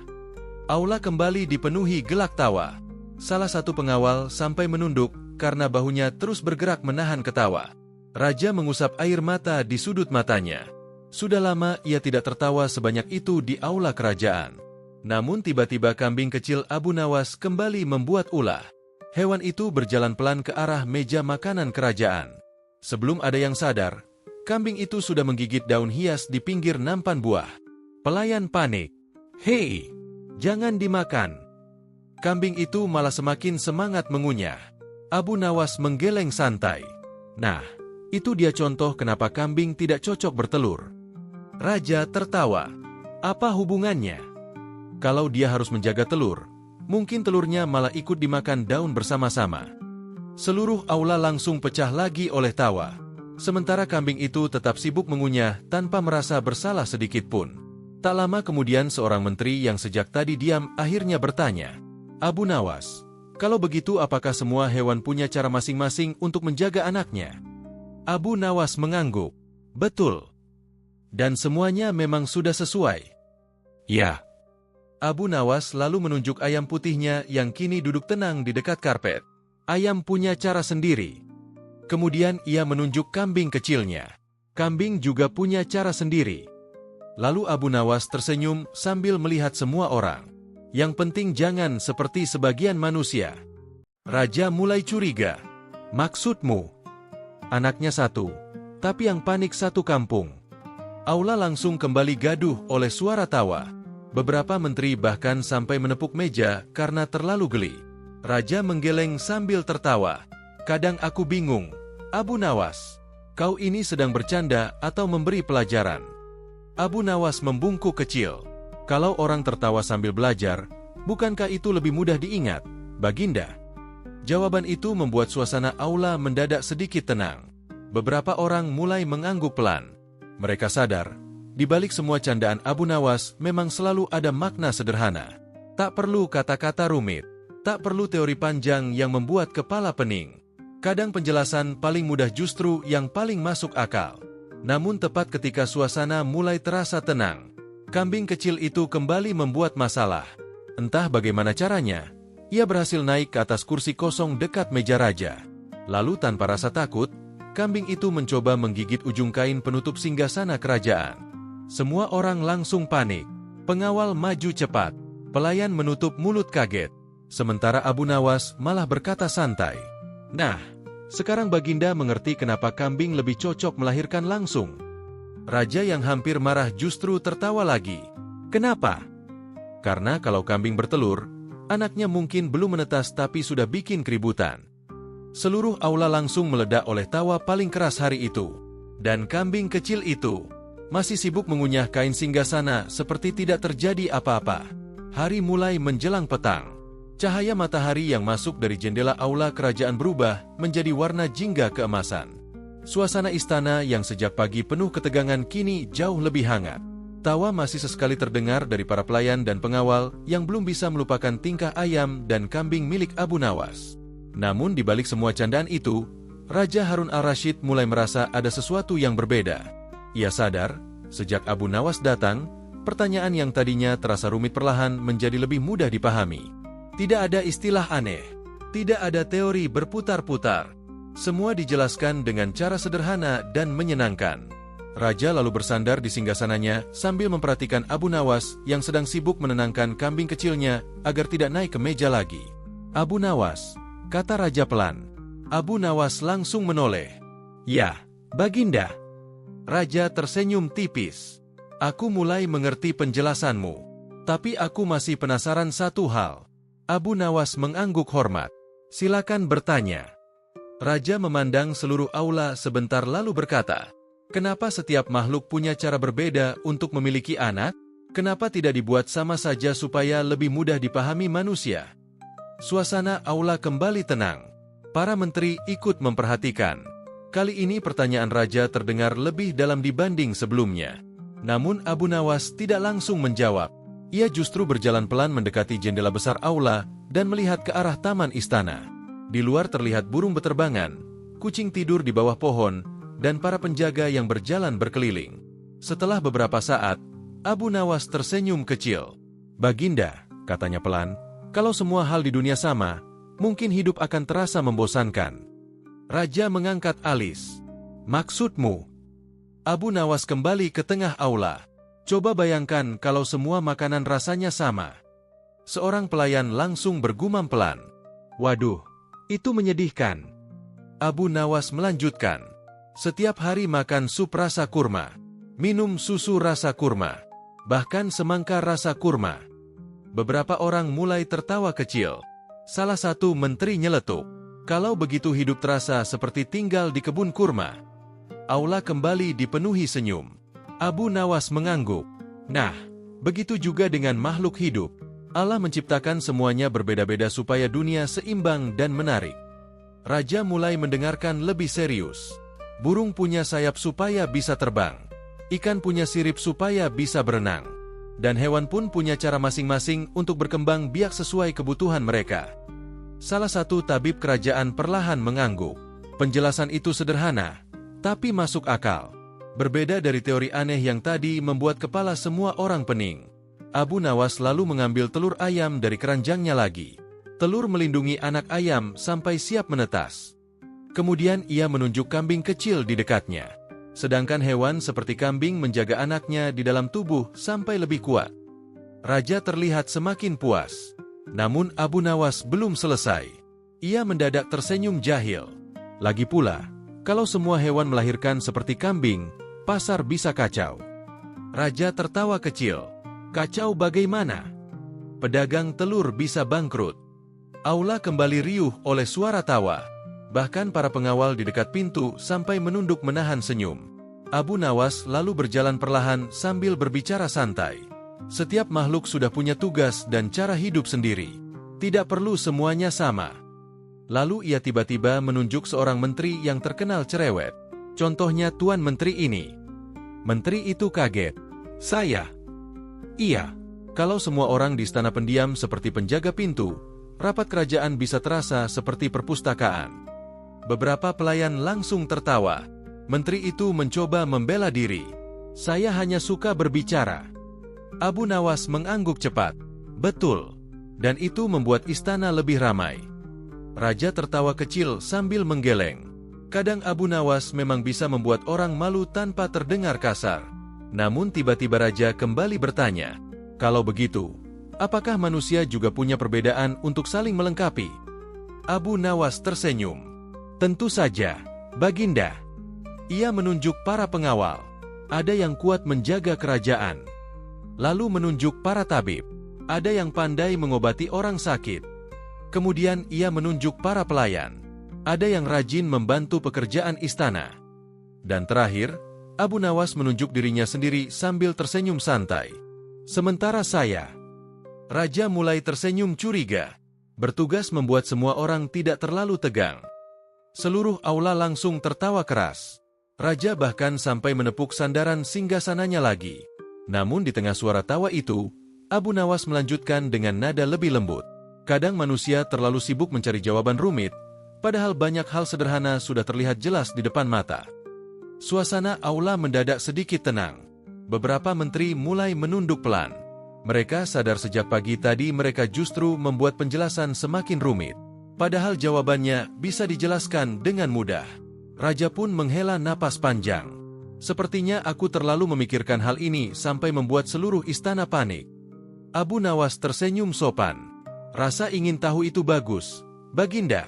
Aula kembali dipenuhi gelak tawa. Salah satu pengawal sampai menunduk karena bahunya terus bergerak menahan ketawa. Raja mengusap air mata di sudut matanya. Sudah lama ia tidak tertawa sebanyak itu di aula kerajaan. Namun tiba-tiba kambing kecil Abu Nawas kembali membuat ulah. Hewan itu berjalan pelan ke arah meja makanan kerajaan. Sebelum ada yang sadar, kambing itu sudah menggigit daun hias di pinggir nampan buah. Pelayan panik. "Hei, jangan dimakan!" Kambing itu malah semakin semangat mengunyah. Abu Nawas menggeleng santai. Nah, itu dia contoh kenapa kambing tidak cocok bertelur. Raja tertawa. Apa hubungannya? Kalau dia harus menjaga telur, mungkin telurnya malah ikut dimakan daun bersama-sama. Seluruh aula langsung pecah lagi oleh tawa. Sementara kambing itu tetap sibuk mengunyah tanpa merasa bersalah sedikit pun. Tak lama kemudian seorang menteri yang sejak tadi diam akhirnya bertanya, "Abu Nawas, kalau begitu apakah semua hewan punya cara masing-masing untuk menjaga anaknya?" Abu Nawas mengangguk. "Betul. Dan semuanya memang sudah sesuai." "Ya." Abu Nawas lalu menunjuk ayam putihnya yang kini duduk tenang di dekat karpet. "Ayam punya cara sendiri." Kemudian ia menunjuk kambing kecilnya. "Kambing juga punya cara sendiri." Lalu Abu Nawas tersenyum sambil melihat semua orang. "Yang penting jangan seperti sebagian manusia." Raja mulai curiga. "Maksudmu?" "Anaknya satu, tapi yang panik satu kampung." Aula langsung kembali gaduh oleh suara tawa. Beberapa menteri bahkan sampai menepuk meja karena terlalu geli. Raja menggeleng sambil tertawa. "Kadang aku bingung, Abu Nawas. Kau ini sedang bercanda atau memberi pelajaran?" Abu Nawas membungkuk kecil. "Kalau orang tertawa sambil belajar, bukankah itu lebih mudah diingat, Baginda?" Jawaban itu membuat suasana aula mendadak sedikit tenang. Beberapa orang mulai mengangguk pelan. Mereka sadar, di balik semua candaan Abu Nawas memang selalu ada makna sederhana. Tak perlu kata-kata rumit, tak perlu teori panjang yang membuat kepala pening. Kadang penjelasan paling mudah justru yang paling masuk akal. Namun tepat ketika suasana mulai terasa tenang, kambing kecil itu kembali membuat masalah. Entah bagaimana caranya, ia berhasil naik ke atas kursi kosong dekat meja raja. Lalu tanpa rasa takut, kambing itu mencoba menggigit ujung kain penutup singgasana kerajaan. Semua orang langsung panik. Pengawal maju cepat. Pelayan menutup mulut kaget. Sementara Abu Nawas malah berkata santai, "Nah, sekarang Baginda mengerti kenapa kambing lebih cocok melahirkan langsung." Raja yang hampir marah justru tertawa lagi. "Kenapa?" "Karena kalau kambing bertelur, anaknya mungkin belum menetas tapi sudah bikin keributan." Seluruh aula langsung meledak oleh tawa paling keras hari itu. Dan kambing kecil itu masih sibuk mengunyah kain singgasana seperti tidak terjadi apa-apa. Hari mulai menjelang petang. Cahaya matahari yang masuk dari jendela aula kerajaan berubah menjadi warna jingga keemasan. Suasana istana yang sejak pagi penuh ketegangan kini jauh lebih hangat. Tawa masih sesekali terdengar dari para pelayan dan pengawal yang belum bisa melupakan tingkah ayam dan kambing milik Abu Nawas. Namun di balik semua candaan itu, Raja Harun al-Rashid mulai merasa ada sesuatu yang berbeda. Ia sadar, sejak Abu Nawas datang, pertanyaan yang tadinya terasa rumit perlahan menjadi lebih mudah dipahami. Tidak ada istilah aneh, tidak ada teori berputar-putar. Semua dijelaskan dengan cara sederhana dan menyenangkan. Raja lalu bersandar di singgasananya sambil memperhatikan Abu Nawas yang sedang sibuk menenangkan kambing kecilnya agar tidak naik ke meja lagi. "Abu Nawas," kata Raja pelan. Abu Nawas langsung menoleh. "Ya, Baginda." Raja tersenyum tipis. "Aku mulai mengerti penjelasanmu. Tapi aku masih penasaran satu hal." Abu Nawas mengangguk hormat. "Silakan bertanya." Raja memandang seluruh aula sebentar lalu berkata, "Kenapa setiap makhluk punya cara berbeda untuk memiliki anak? Kenapa tidak dibuat sama saja supaya lebih mudah dipahami manusia?" Suasana aula kembali tenang. Para menteri ikut memperhatikan. Kali ini pertanyaan raja terdengar lebih dalam dibanding sebelumnya. Namun Abu Nawas tidak langsung menjawab. Ia justru berjalan pelan mendekati jendela besar aula dan melihat ke arah taman istana. Di luar terlihat burung beterbangan, kucing tidur di bawah pohon, dan para penjaga yang berjalan berkeliling. Setelah beberapa saat, Abu Nawas tersenyum kecil. "Baginda," katanya pelan, "kalau semua hal di dunia sama, mungkin hidup akan terasa membosankan." Raja mengangkat alis. "Maksudmu?" Abu Nawas kembali ke tengah aula. "Coba bayangkan kalau semua makanan rasanya sama." Seorang pelayan langsung bergumam pelan. "Waduh, itu menyedihkan." Abu Nawas melanjutkan. "Setiap hari makan sup rasa kurma, minum susu rasa kurma, bahkan semangka rasa kurma." Beberapa orang mulai tertawa kecil. Salah satu menteri nyeletuk, "Kalau begitu hidup terasa seperti tinggal di kebun kurma." Aula kembali dipenuhi senyum. Abu Nawas mengangguk. "Nah, begitu juga dengan makhluk hidup. Allah menciptakan semuanya berbeda-beda supaya dunia seimbang dan menarik." Raja mulai mendengarkan lebih serius. "Burung punya sayap supaya bisa terbang. Ikan punya sirip supaya bisa berenang. Dan hewan pun punya cara masing-masing untuk berkembang biak sesuai kebutuhan mereka." Salah satu tabib kerajaan perlahan mengangguk. Penjelasan itu sederhana, tapi masuk akal. Berbeda dari teori aneh yang tadi membuat kepala semua orang pening. Abu Nawas lalu mengambil telur ayam dari keranjangnya lagi. Telur melindungi anak ayam sampai siap menetas. Kemudian ia menunjuk kambing kecil di dekatnya. Sedangkan hewan seperti kambing menjaga anaknya di dalam tubuh sampai lebih kuat. Raja terlihat semakin puas. Namun Abu Nawas belum selesai. Ia mendadak tersenyum jahil. Lagi pula, kalau semua hewan melahirkan seperti kambing, pasar bisa kacau. Raja tertawa kecil. "Kacau bagaimana? Pedagang telur bisa bangkrut." Aula kembali riuh oleh suara tawa. Bahkan para pengawal di dekat pintu sampai menunduk menahan senyum. Abu Nawas lalu berjalan perlahan sambil berbicara santai. "Setiap makhluk sudah punya tugas dan cara hidup sendiri. Tidak perlu semuanya sama." Lalu ia tiba-tiba menunjuk seorang menteri yang terkenal cerewet. "Contohnya Tuan Menteri ini." Menteri itu kaget. "Saya?" "Iya. Kalau semua orang di istana pendiam seperti penjaga pintu, rapat kerajaan bisa terasa seperti perpustakaan." Beberapa pelayan langsung tertawa. Menteri itu mencoba membela diri. "Saya hanya suka berbicara." Abu Nawas mengangguk cepat. "Betul. Dan itu membuat istana lebih ramai." Raja tertawa kecil sambil menggeleng. Kadang Abu Nawas memang bisa membuat orang malu tanpa terdengar kasar. Namun tiba-tiba Raja kembali bertanya, "Kalau begitu, apakah manusia juga punya perbedaan untuk saling melengkapi?" Abu Nawas tersenyum. "Tentu saja, Baginda." Ia menunjuk para pengawal. Ada yang kuat menjaga kerajaan. Lalu menunjuk para tabib. Ada yang pandai mengobati orang sakit. Kemudian ia menunjuk para pelayan. Ada yang rajin membantu pekerjaan istana. Dan terakhir, Abu Nawas menunjuk dirinya sendiri sambil tersenyum santai. "Sementara saya." Raja mulai tersenyum curiga. Bertugas membuat semua orang tidak terlalu tegang. Seluruh aula langsung tertawa keras. Raja bahkan sampai menepuk sandaran singgasananya lagi. Namun di tengah suara tawa itu, Abu Nawas melanjutkan dengan nada lebih lembut. "Kadang manusia terlalu sibuk mencari jawaban rumit, padahal banyak hal sederhana sudah terlihat jelas di depan mata." Suasana aula mendadak sedikit tenang. Beberapa menteri mulai menunduk pelan. Mereka sadar sejak pagi tadi mereka justru membuat penjelasan semakin rumit. Padahal jawabannya bisa dijelaskan dengan mudah. Raja pun menghela napas panjang. "Sepertinya aku terlalu memikirkan hal ini sampai membuat seluruh istana panik." Abu Nawas tersenyum sopan. "Rasa ingin tahu itu bagus, Baginda.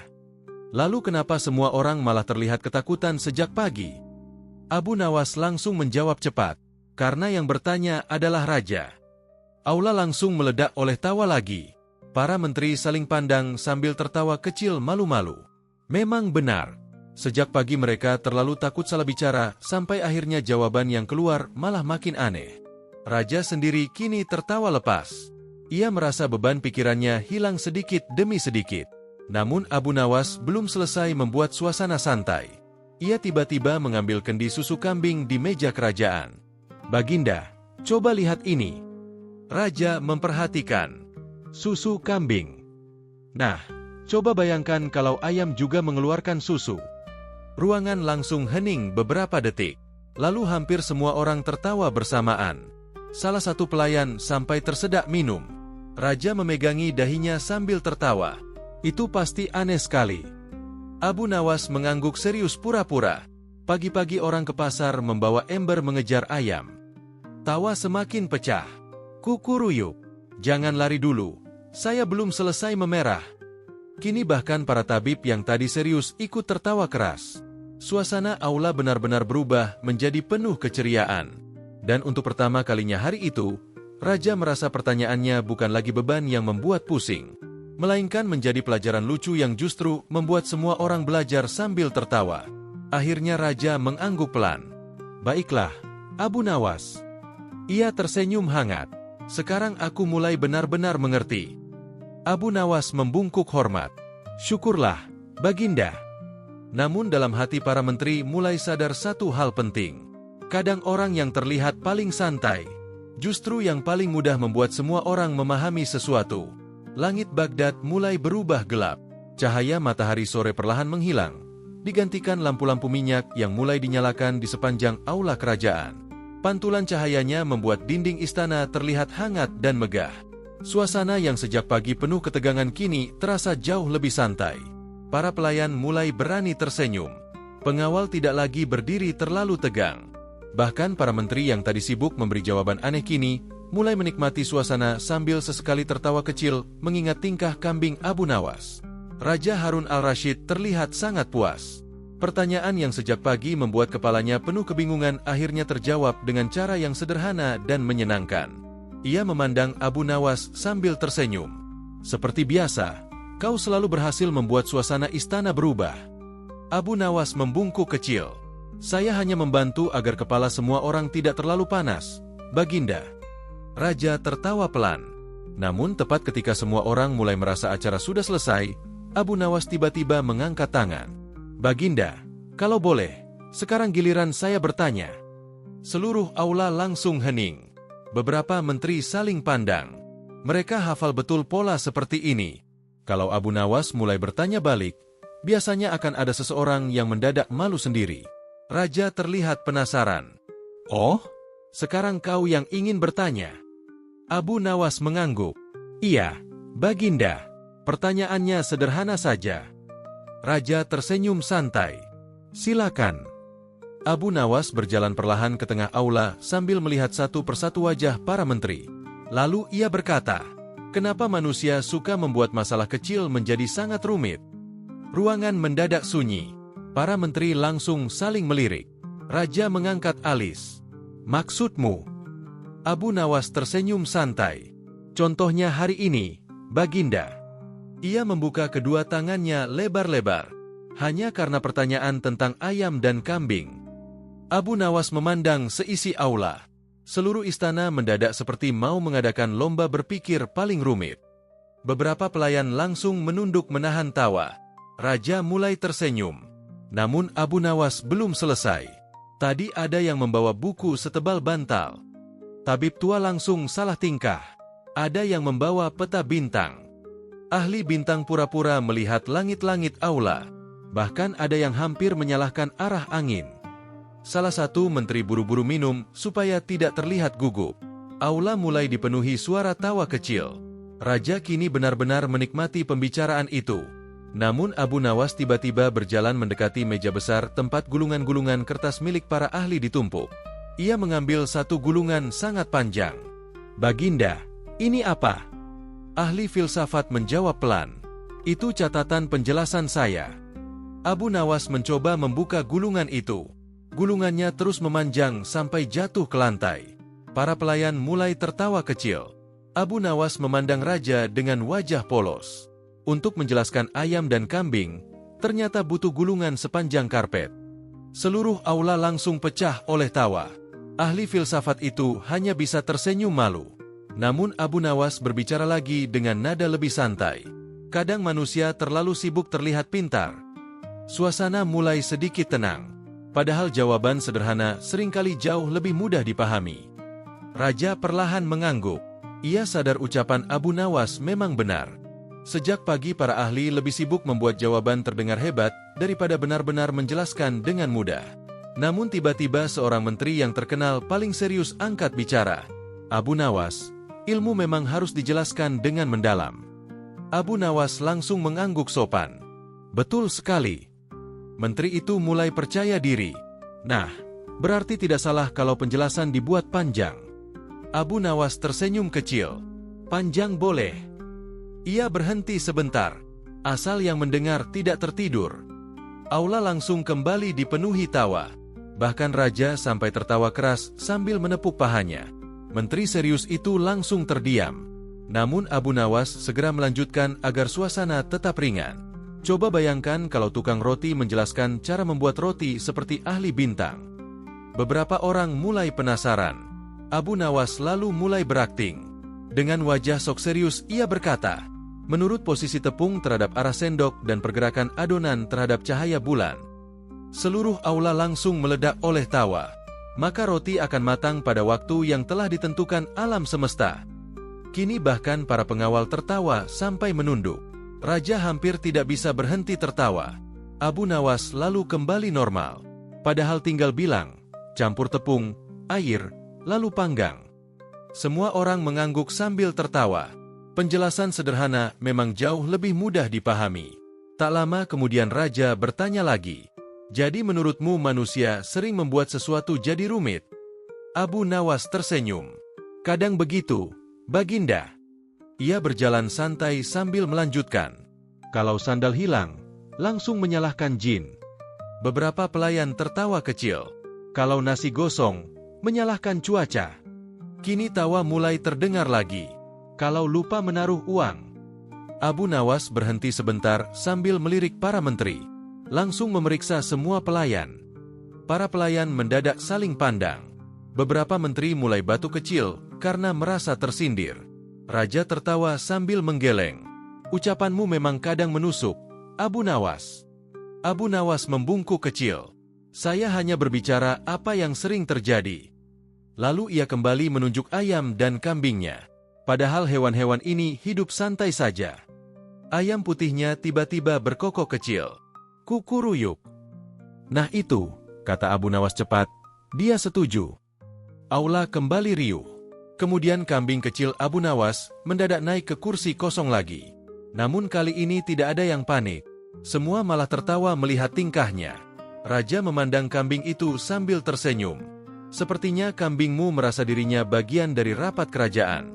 Lalu kenapa semua orang malah terlihat ketakutan sejak pagi?" Abu Nawas langsung menjawab cepat. Karena yang bertanya adalah Raja. Aula langsung meledak oleh tawa lagi. Para menteri saling pandang sambil tertawa kecil malu-malu. Memang benar. Sejak pagi mereka terlalu takut salah bicara sampai akhirnya jawaban yang keluar malah makin aneh. Raja sendiri kini tertawa lepas. Ia merasa beban pikirannya hilang sedikit demi sedikit. Namun Abu Nawas belum selesai membuat suasana santai. Ia tiba-tiba mengambil kendi susu kambing di meja kerajaan. "Baginda, coba lihat ini." Raja memperhatikan susu kambing. Nah, coba bayangkan kalau ayam juga mengeluarkan susu. Ruangan langsung hening beberapa detik. Lalu hampir semua orang tertawa bersamaan. Salah satu pelayan sampai tersedak minum. Raja memegangi dahinya sambil tertawa. "Itu pasti aneh sekali." Abu Nawas mengangguk serius pura-pura. Pagi-pagi orang ke pasar membawa ember mengejar ayam. Tawa semakin pecah. "Kukuruyuk, jangan lari dulu. Saya belum selesai memerah." Kini bahkan para tabib yang tadi serius ikut tertawa keras. Suasana aula benar-benar berubah menjadi penuh keceriaan. Dan untuk pertama kalinya hari itu, Raja merasa pertanyaannya bukan lagi beban yang membuat pusing, melainkan menjadi pelajaran lucu yang justru membuat semua orang belajar sambil tertawa. Akhirnya Raja mengangguk pelan. "Baiklah, Abu Nawas." Ia tersenyum hangat. "Sekarang aku mulai benar-benar mengerti." Abu Nawas membungkuk hormat. "Syukurlah, Baginda." Namun dalam hati para menteri mulai sadar satu hal penting. Kadang orang yang terlihat paling santai, justru yang paling mudah membuat semua orang memahami sesuatu. Langit Baghdad mulai berubah gelap. Cahaya matahari sore perlahan menghilang, digantikan lampu-lampu minyak yang mulai dinyalakan di sepanjang aula kerajaan. Pantulan cahayanya membuat dinding istana terlihat hangat dan megah. Suasana yang sejak pagi penuh ketegangan kini terasa jauh lebih santai. Para pelayan mulai berani tersenyum. Pengawal tidak lagi berdiri terlalu tegang. Bahkan para menteri yang tadi sibuk memberi jawaban aneh kini mulai menikmati suasana sambil sesekali tertawa kecil mengingat tingkah kambing Abu Nawas. Raja Harun al-Rashid terlihat sangat puas. Pertanyaan yang sejak pagi membuat kepalanya penuh kebingungan akhirnya terjawab dengan cara yang sederhana dan menyenangkan. Ia memandang Abu Nawas sambil tersenyum. "Seperti biasa, kau selalu berhasil membuat suasana istana berubah." Abu Nawas membungkuk kecil. "Saya hanya membantu agar kepala semua orang tidak terlalu panas, Baginda." Raja tertawa pelan. Namun tepat ketika semua orang mulai merasa acara sudah selesai, Abu Nawas tiba-tiba mengangkat tangan. "Baginda, kalau boleh, sekarang giliran saya bertanya." Seluruh aula langsung hening. Beberapa menteri saling pandang. Mereka hafal betul pola seperti ini. Kalau Abu Nawas mulai bertanya balik, biasanya akan ada seseorang yang mendadak malu sendiri. Raja terlihat penasaran. "Oh, sekarang kau yang ingin bertanya?" Abu Nawas mengangguk. "Iya, Baginda. Pertanyaannya sederhana saja." Raja tersenyum santai. "Silakan." Abu Nawas berjalan perlahan ke tengah aula sambil melihat satu persatu wajah para menteri. Lalu ia berkata, "Kenapa manusia suka membuat masalah kecil menjadi sangat rumit?" Ruangan mendadak sunyi. Para menteri langsung saling melirik. Raja mengangkat alis. "Maksudmu?" Abu Nawas tersenyum santai. "Contohnya hari ini, Baginda." Ia membuka kedua tangannya lebar-lebar. Hanya karena pertanyaan tentang ayam dan kambing. Abu Nawas memandang seisi aula. Seluruh istana mendadak seperti mau mengadakan lomba berpikir paling rumit. Beberapa pelayan langsung menunduk menahan tawa. Raja mulai tersenyum. Namun Abu Nawas belum selesai. Tadi ada yang membawa buku setebal bantal. Tabib tua langsung salah tingkah. Ada yang membawa peta bintang. Ahli bintang pura-pura melihat langit-langit aula. Bahkan ada yang hampir menyalahkan arah angin. Salah satu menteri buru-buru minum supaya tidak terlihat gugup. Aula mulai dipenuhi suara tawa kecil. Raja kini benar-benar menikmati pembicaraan itu. Namun Abu Nawas tiba-tiba berjalan mendekati meja besar tempat gulungan-gulungan kertas milik para ahli ditumpuk. Ia mengambil satu gulungan sangat panjang. "Baginda, ini apa?" Ahli filsafat menjawab pelan. "Itu catatan penjelasan saya." Abu Nawas mencoba membuka gulungan itu. Gulungannya terus memanjang sampai jatuh ke lantai. Para pelayan mulai tertawa kecil. Abu Nawas memandang raja dengan wajah polos. Untuk menjelaskan ayam dan kambing, ternyata butuh gulungan sepanjang karpet. Seluruh aula langsung pecah oleh tawa. Ahli filsafat itu hanya bisa tersenyum malu. Namun Abu Nawas berbicara lagi dengan nada lebih santai. Kadang manusia terlalu sibuk terlihat pintar. Suasana mulai sedikit tenang. Padahal jawaban sederhana seringkali jauh lebih mudah dipahami. Raja perlahan mengangguk. Ia sadar ucapan Abu Nawas memang benar. Sejak pagi para ahli lebih sibuk membuat jawaban terdengar hebat daripada benar-benar menjelaskan dengan mudah. Namun tiba-tiba seorang menteri yang terkenal paling serius angkat bicara. Abu Nawas, ilmu memang harus dijelaskan dengan mendalam. Abu Nawas langsung mengangguk sopan. Betul sekali. Menteri itu mulai percaya diri. Nah, berarti tidak salah kalau penjelasan dibuat panjang. Abu Nawas tersenyum kecil. Panjang boleh. Ia berhenti sebentar. Asal yang mendengar tidak tertidur. Aula langsung kembali dipenuhi tawa. Bahkan raja sampai tertawa keras sambil menepuk pahanya. Menteri serius itu langsung terdiam. Namun Abu Nawas segera melanjutkan agar suasana tetap ringan. Coba bayangkan kalau tukang roti menjelaskan cara membuat roti seperti ahli bintang. Beberapa orang mulai penasaran. Abu Nawas lalu mulai berakting. Dengan wajah sok serius ia berkata, menurut posisi tepung terhadap arah sendok dan pergerakan adonan terhadap cahaya bulan. Seluruh aula langsung meledak oleh tawa. Maka roti akan matang pada waktu yang telah ditentukan alam semesta. Kini bahkan para pengawal tertawa sampai menunduk. Raja hampir tidak bisa berhenti tertawa. Abu Nawas lalu kembali normal. Padahal tinggal bilang, campur tepung, air, lalu panggang. Semua orang mengangguk sambil tertawa. Penjelasan sederhana memang jauh lebih mudah dipahami. Tak lama kemudian raja bertanya lagi. Jadi menurutmu manusia sering membuat sesuatu jadi rumit? Abu Nawas tersenyum. Kadang begitu, Baginda. Ia berjalan santai sambil melanjutkan. Kalau sandal hilang, langsung menyalahkan jin. Beberapa pelayan tertawa kecil. Kalau nasi gosong, menyalahkan cuaca. Kini tawa mulai terdengar lagi. Kalau lupa menaruh uang. Abu Nawas berhenti sebentar sambil melirik para menteri. Langsung memeriksa semua pelayan. Para pelayan mendadak saling pandang. Beberapa menteri mulai batuk kecil karena merasa tersindir. Raja tertawa sambil menggeleng. Ucapanmu memang kadang menusuk, Abu Nawas. Abu Nawas membungkuk kecil. Saya hanya berbicara apa yang sering terjadi. Lalu ia kembali menunjuk ayam dan kambingnya. Padahal hewan-hewan ini hidup santai saja. Ayam putihnya tiba-tiba berkokok kecil. Kukuruyuk. Nah itu, kata Abu Nawas cepat. Dia setuju. Aula kembali riuh. Kemudian kambing kecil Abu Nawas mendadak naik ke kursi kosong lagi. Namun kali ini tidak ada yang panik. Semua malah tertawa melihat tingkahnya. Raja memandang kambing itu sambil tersenyum. Sepertinya kambingmu merasa dirinya bagian dari rapat kerajaan.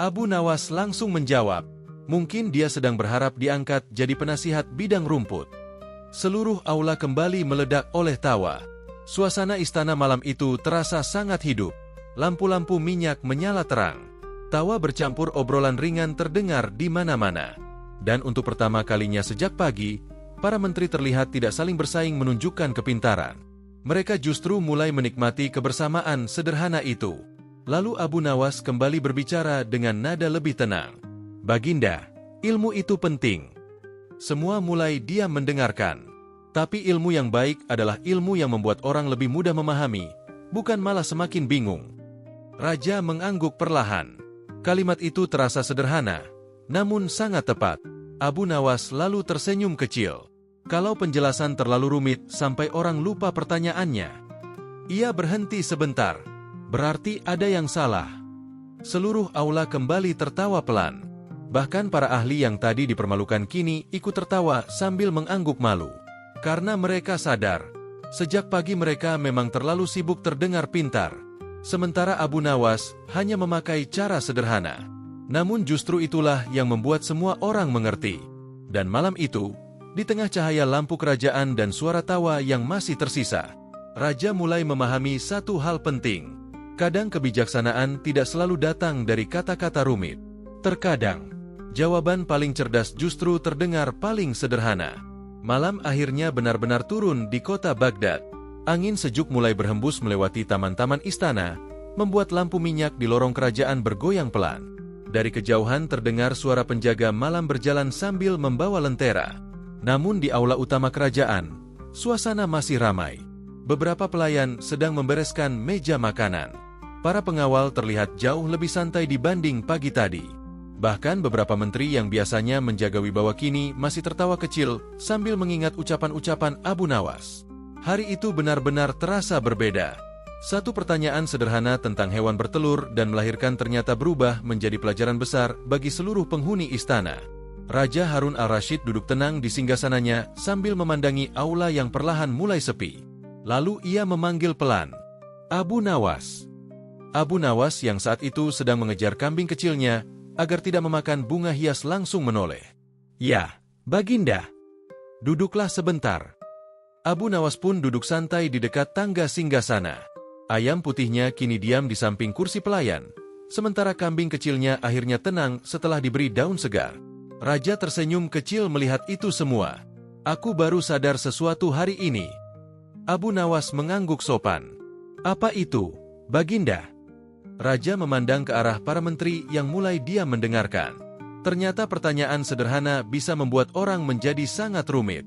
Abu Nawas langsung menjawab. Mungkin dia sedang berharap diangkat jadi penasihat bidang rumput. Seluruh aula kembali meledak oleh tawa. Suasana istana malam itu terasa sangat hidup. Lampu-lampu minyak menyala terang. Tawa bercampur obrolan ringan terdengar di mana-mana. Dan untuk pertama kalinya sejak pagi, para menteri terlihat tidak saling bersaing menunjukkan kepintaran. Mereka justru mulai menikmati kebersamaan sederhana itu. Lalu Abu Nawas kembali berbicara dengan nada lebih tenang. Baginda, ilmu itu penting. Semua mulai diam mendengarkan. Tapi ilmu yang baik adalah ilmu yang membuat orang lebih mudah memahami, bukan malah semakin bingung. Raja mengangguk perlahan. Kalimat itu terasa sederhana, namun sangat tepat. Abu Nawas lalu tersenyum kecil. Kalau penjelasan terlalu rumit sampai orang lupa pertanyaannya. Ia berhenti sebentar. Berarti ada yang salah. Seluruh aula kembali tertawa pelan. Bahkan para ahli yang tadi dipermalukan kini ikut tertawa sambil mengangguk malu. Karena mereka sadar, sejak pagi mereka memang terlalu sibuk terdengar pintar. Sementara Abu Nawas hanya memakai cara sederhana. Namun justru itulah yang membuat semua orang mengerti. Dan malam itu, di tengah cahaya lampu kerajaan dan suara tawa yang masih tersisa, Raja mulai memahami satu hal penting. Kadang kebijaksanaan tidak selalu datang dari kata-kata rumit. Terkadang, jawaban paling cerdas justru terdengar paling sederhana. Malam akhirnya benar-benar turun di kota Baghdad. Angin sejuk mulai berhembus melewati taman-taman istana, membuat lampu minyak di lorong kerajaan bergoyang pelan. Dari kejauhan terdengar suara penjaga malam berjalan sambil membawa lentera. Namun di aula utama kerajaan, suasana masih ramai. Beberapa pelayan sedang membereskan meja makanan. Para pengawal terlihat jauh lebih santai dibanding pagi tadi. Bahkan beberapa menteri yang biasanya menjaga wibawa kini masih tertawa kecil sambil mengingat ucapan-ucapan Abu Nawas. Hari itu benar-benar terasa berbeda. Satu pertanyaan sederhana tentang hewan bertelur dan melahirkan ternyata berubah menjadi pelajaran besar bagi seluruh penghuni istana. Raja Harun al-Rashid duduk tenang di singgasananya sambil memandangi aula yang perlahan mulai sepi. Lalu ia memanggil pelan, "Abu Nawas." Abu Nawas yang saat itu sedang mengejar kambing kecilnya agar tidak memakan bunga hias langsung menoleh. "Ya, Baginda. Duduklah sebentar." Abu Nawas pun duduk santai di dekat tangga singgasana. Ayam putihnya kini diam di samping kursi pelayan, sementara kambing kecilnya akhirnya tenang setelah diberi daun segar. Raja tersenyum kecil melihat itu semua. "Aku baru sadar sesuatu hari ini." Abu Nawas mengangguk sopan. "Apa itu, Baginda?" Raja memandang ke arah para menteri yang mulai diam mendengarkan. Ternyata pertanyaan sederhana bisa membuat orang menjadi sangat rumit.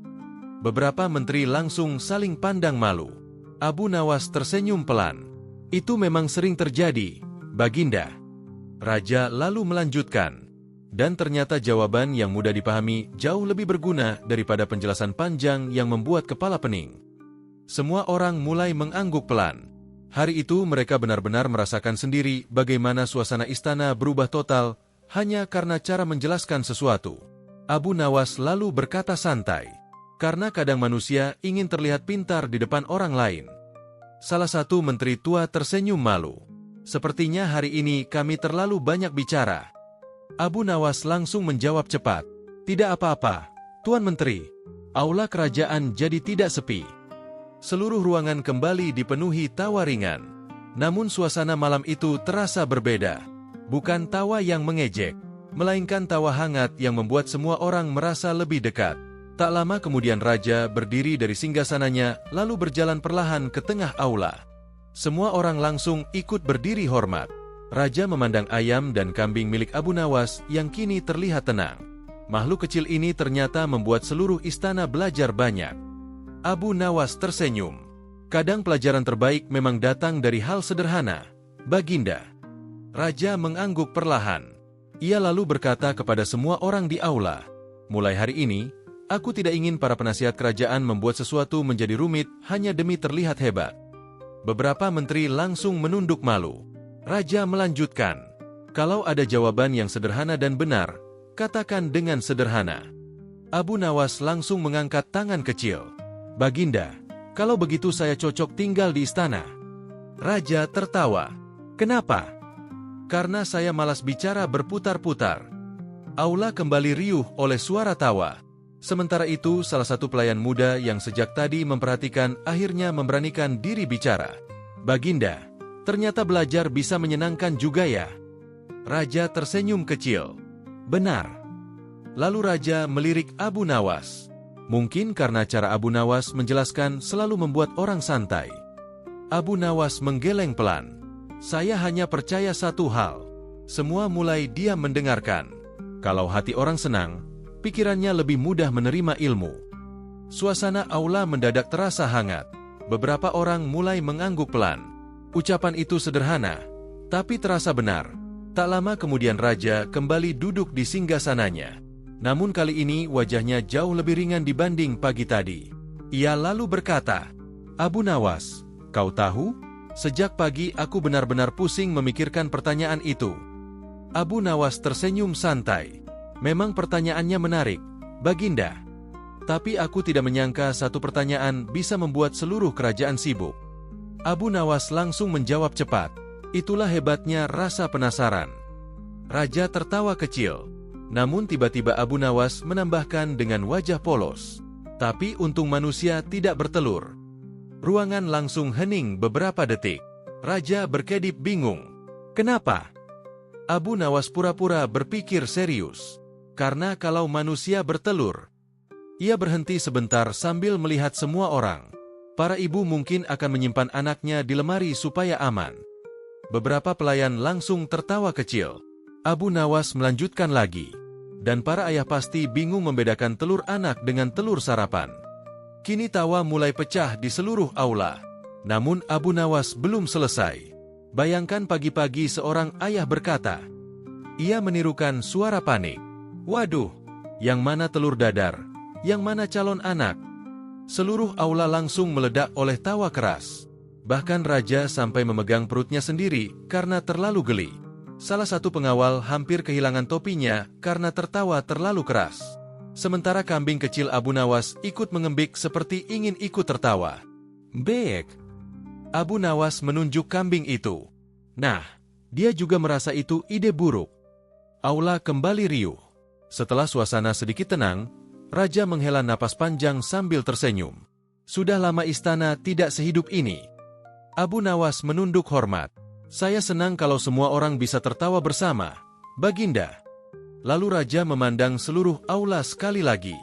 Beberapa menteri langsung saling pandang malu. Abu Nawas tersenyum pelan. "Itu memang sering terjadi, Baginda." Raja lalu melanjutkan. Dan ternyata jawaban yang mudah dipahami jauh lebih berguna daripada penjelasan panjang yang membuat kepala pening. Semua orang mulai mengangguk pelan. Hari itu mereka benar-benar merasakan sendiri bagaimana suasana istana berubah total hanya karena cara menjelaskan sesuatu. Abu Nawas lalu berkata santai, "Karena kadang manusia ingin terlihat pintar di depan orang lain." Salah satu menteri tua tersenyum malu. "Sepertinya hari ini kami terlalu banyak bicara." Abu Nawas langsung menjawab cepat, "Tidak apa-apa, Tuan Menteri." Aula kerajaan jadi tidak sepi. Seluruh ruangan kembali dipenuhi tawa ringan. Namun suasana malam itu terasa berbeda. Bukan tawa yang mengejek, melainkan tawa hangat yang membuat semua orang merasa lebih dekat. Tak lama kemudian Raja berdiri dari singgasananya lalu berjalan perlahan ke tengah aula. Semua orang langsung ikut berdiri hormat. Raja memandang ayam dan kambing milik Abu Nawas yang kini terlihat tenang. Makhluk kecil ini ternyata membuat seluruh istana belajar banyak. Abu Nawas tersenyum. "Kadang pelajaran terbaik memang datang dari hal sederhana, Baginda." Raja mengangguk perlahan. Ia lalu berkata kepada semua orang di aula, "Mulai hari ini, aku tidak ingin para penasihat kerajaan membuat sesuatu menjadi rumit hanya demi terlihat hebat." Beberapa menteri langsung menunduk malu. Raja melanjutkan, "Kalau ada jawaban yang sederhana dan benar, katakan dengan sederhana." Abu Nawas langsung mengangkat tangan kecil. "Baginda, kalau begitu saya cocok tinggal di istana." Raja tertawa. "Kenapa?" "Karena saya malas bicara berputar-putar." Aula kembali riuh oleh suara tawa. Sementara itu, salah satu pelayan muda yang sejak tadi memperhatikan akhirnya memberanikan diri bicara. "Baginda, ternyata belajar bisa menyenangkan juga ya?" Raja tersenyum kecil. "Benar." Lalu Raja melirik Abu Nawas. Mungkin karena cara Abu Nawas menjelaskan selalu membuat orang santai. Abu Nawas menggeleng pelan. "Saya hanya percaya satu hal." Semua mulai diam mendengarkan. Kalau hati orang senang, pikirannya lebih mudah menerima ilmu. Suasana aula mendadak terasa hangat. Beberapa orang mulai mengangguk pelan. Ucapan itu sederhana, tapi terasa benar. Tak lama kemudian Raja kembali duduk di singgasananya. Namun kali ini wajahnya jauh lebih ringan dibanding pagi tadi. Ia lalu berkata, "Abu Nawas, kau tahu? Sejak pagi aku benar-benar pusing memikirkan pertanyaan itu." Abu Nawas tersenyum santai. "Memang pertanyaannya menarik, Baginda. Tapi aku tidak menyangka satu pertanyaan bisa membuat seluruh kerajaan sibuk." Abu Nawas langsung menjawab cepat. Itulah hebatnya rasa penasaran. Raja tertawa kecil. Namun tiba-tiba Abu Nawas menambahkan dengan wajah polos, "Tapi untung manusia tidak bertelur." Ruangan langsung hening beberapa detik. Raja berkedip bingung. "Kenapa?" Abu Nawas pura-pura berpikir serius. "Karena kalau manusia bertelur." Ia berhenti sebentar sambil melihat semua orang. Para ibu mungkin akan menyimpan anaknya di lemari supaya aman. Beberapa pelayan langsung tertawa kecil. Abu Nawas melanjutkan lagi. Dan para ayah pasti bingung membedakan telur anak dengan telur sarapan. Kini tawa mulai pecah di seluruh aula. Namun Abu Nawas belum selesai. Bayangkan pagi-pagi seorang ayah berkata. Ia menirukan suara panik. Waduh, yang mana telur dadar? Yang mana calon anak? Seluruh aula langsung meledak oleh tawa keras. Bahkan raja sampai memegang perutnya sendiri karena terlalu geli. Salah satu pengawal hampir kehilangan topinya karena tertawa terlalu keras. Sementara kambing kecil Abu Nawas ikut mengembik seperti ingin ikut tertawa. Bek. Abu Nawas menunjuk kambing itu. Nah, dia juga merasa itu ide buruk. Aula kembali riuh. Setelah suasana sedikit tenang, raja menghela napas panjang sambil tersenyum. Sudah lama istana tidak sehidup ini. Abu Nawas menunduk hormat. Saya senang kalau semua orang bisa tertawa bersama, Baginda. Lalu raja memandang seluruh aula sekali lagi.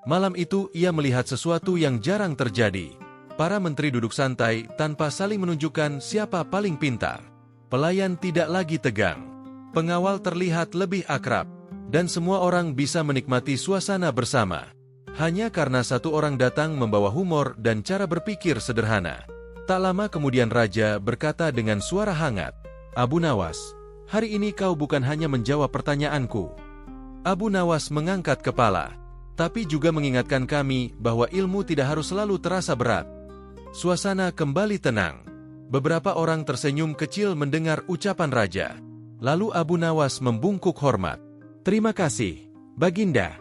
Malam itu ia melihat sesuatu yang jarang terjadi. Para menteri duduk santai tanpa saling menunjukkan siapa paling pintar. Pelayan tidak lagi tegang. Pengawal terlihat lebih akrab. Dan semua orang bisa menikmati suasana bersama. Hanya karena satu orang datang membawa humor dan cara berpikir sederhana. Tak lama kemudian raja berkata dengan suara hangat. Abu Nawas, hari ini kau bukan hanya menjawab pertanyaanku. Abu Nawas mengangkat kepala. Tapi juga mengingatkan kami bahwa ilmu tidak harus selalu terasa berat. Suasana kembali tenang. Beberapa orang tersenyum kecil mendengar ucapan raja. Lalu Abu Nawas membungkuk hormat. Terima kasih, Baginda.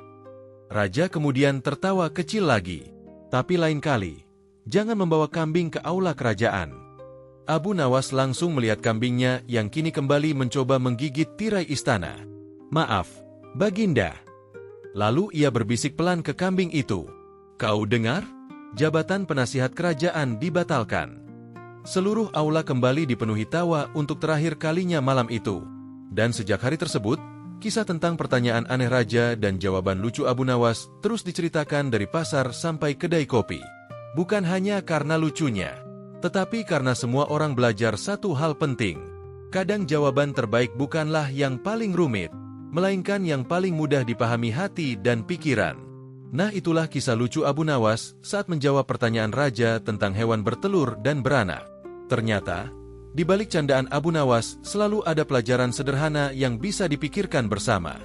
Raja kemudian tertawa kecil lagi. Tapi lain kali, jangan membawa kambing ke aula kerajaan. Abu Nawas langsung melihat kambingnya yang kini kembali mencoba menggigit tirai istana. Maaf, Baginda. Lalu ia berbisik pelan ke kambing itu. Kau dengar? Jabatan penasihat kerajaan dibatalkan. Seluruh aula kembali dipenuhi tawa untuk terakhir kalinya malam itu. Dan sejak hari tersebut, kisah tentang pertanyaan aneh raja dan jawaban lucu Abu Nawas terus diceritakan dari pasar sampai kedai kopi. Bukan hanya karena lucunya, tetapi karena semua orang belajar satu hal penting. Kadang jawaban terbaik bukanlah yang paling rumit, melainkan yang paling mudah dipahami hati dan pikiran. Nah, itulah kisah lucu Abu Nawas saat menjawab pertanyaan raja tentang hewan bertelur dan beranak. Ternyata, di balik candaan Abu Nawas selalu ada pelajaran sederhana yang bisa dipikirkan bersama.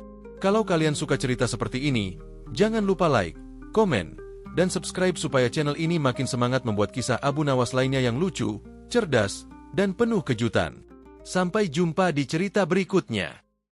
Kalau kalian suka cerita seperti ini, jangan lupa like, komen, dan subscribe supaya channel ini makin semangat membuat kisah Abu Nawas lainnya yang lucu, cerdas, dan penuh kejutan. Sampai jumpa di cerita berikutnya.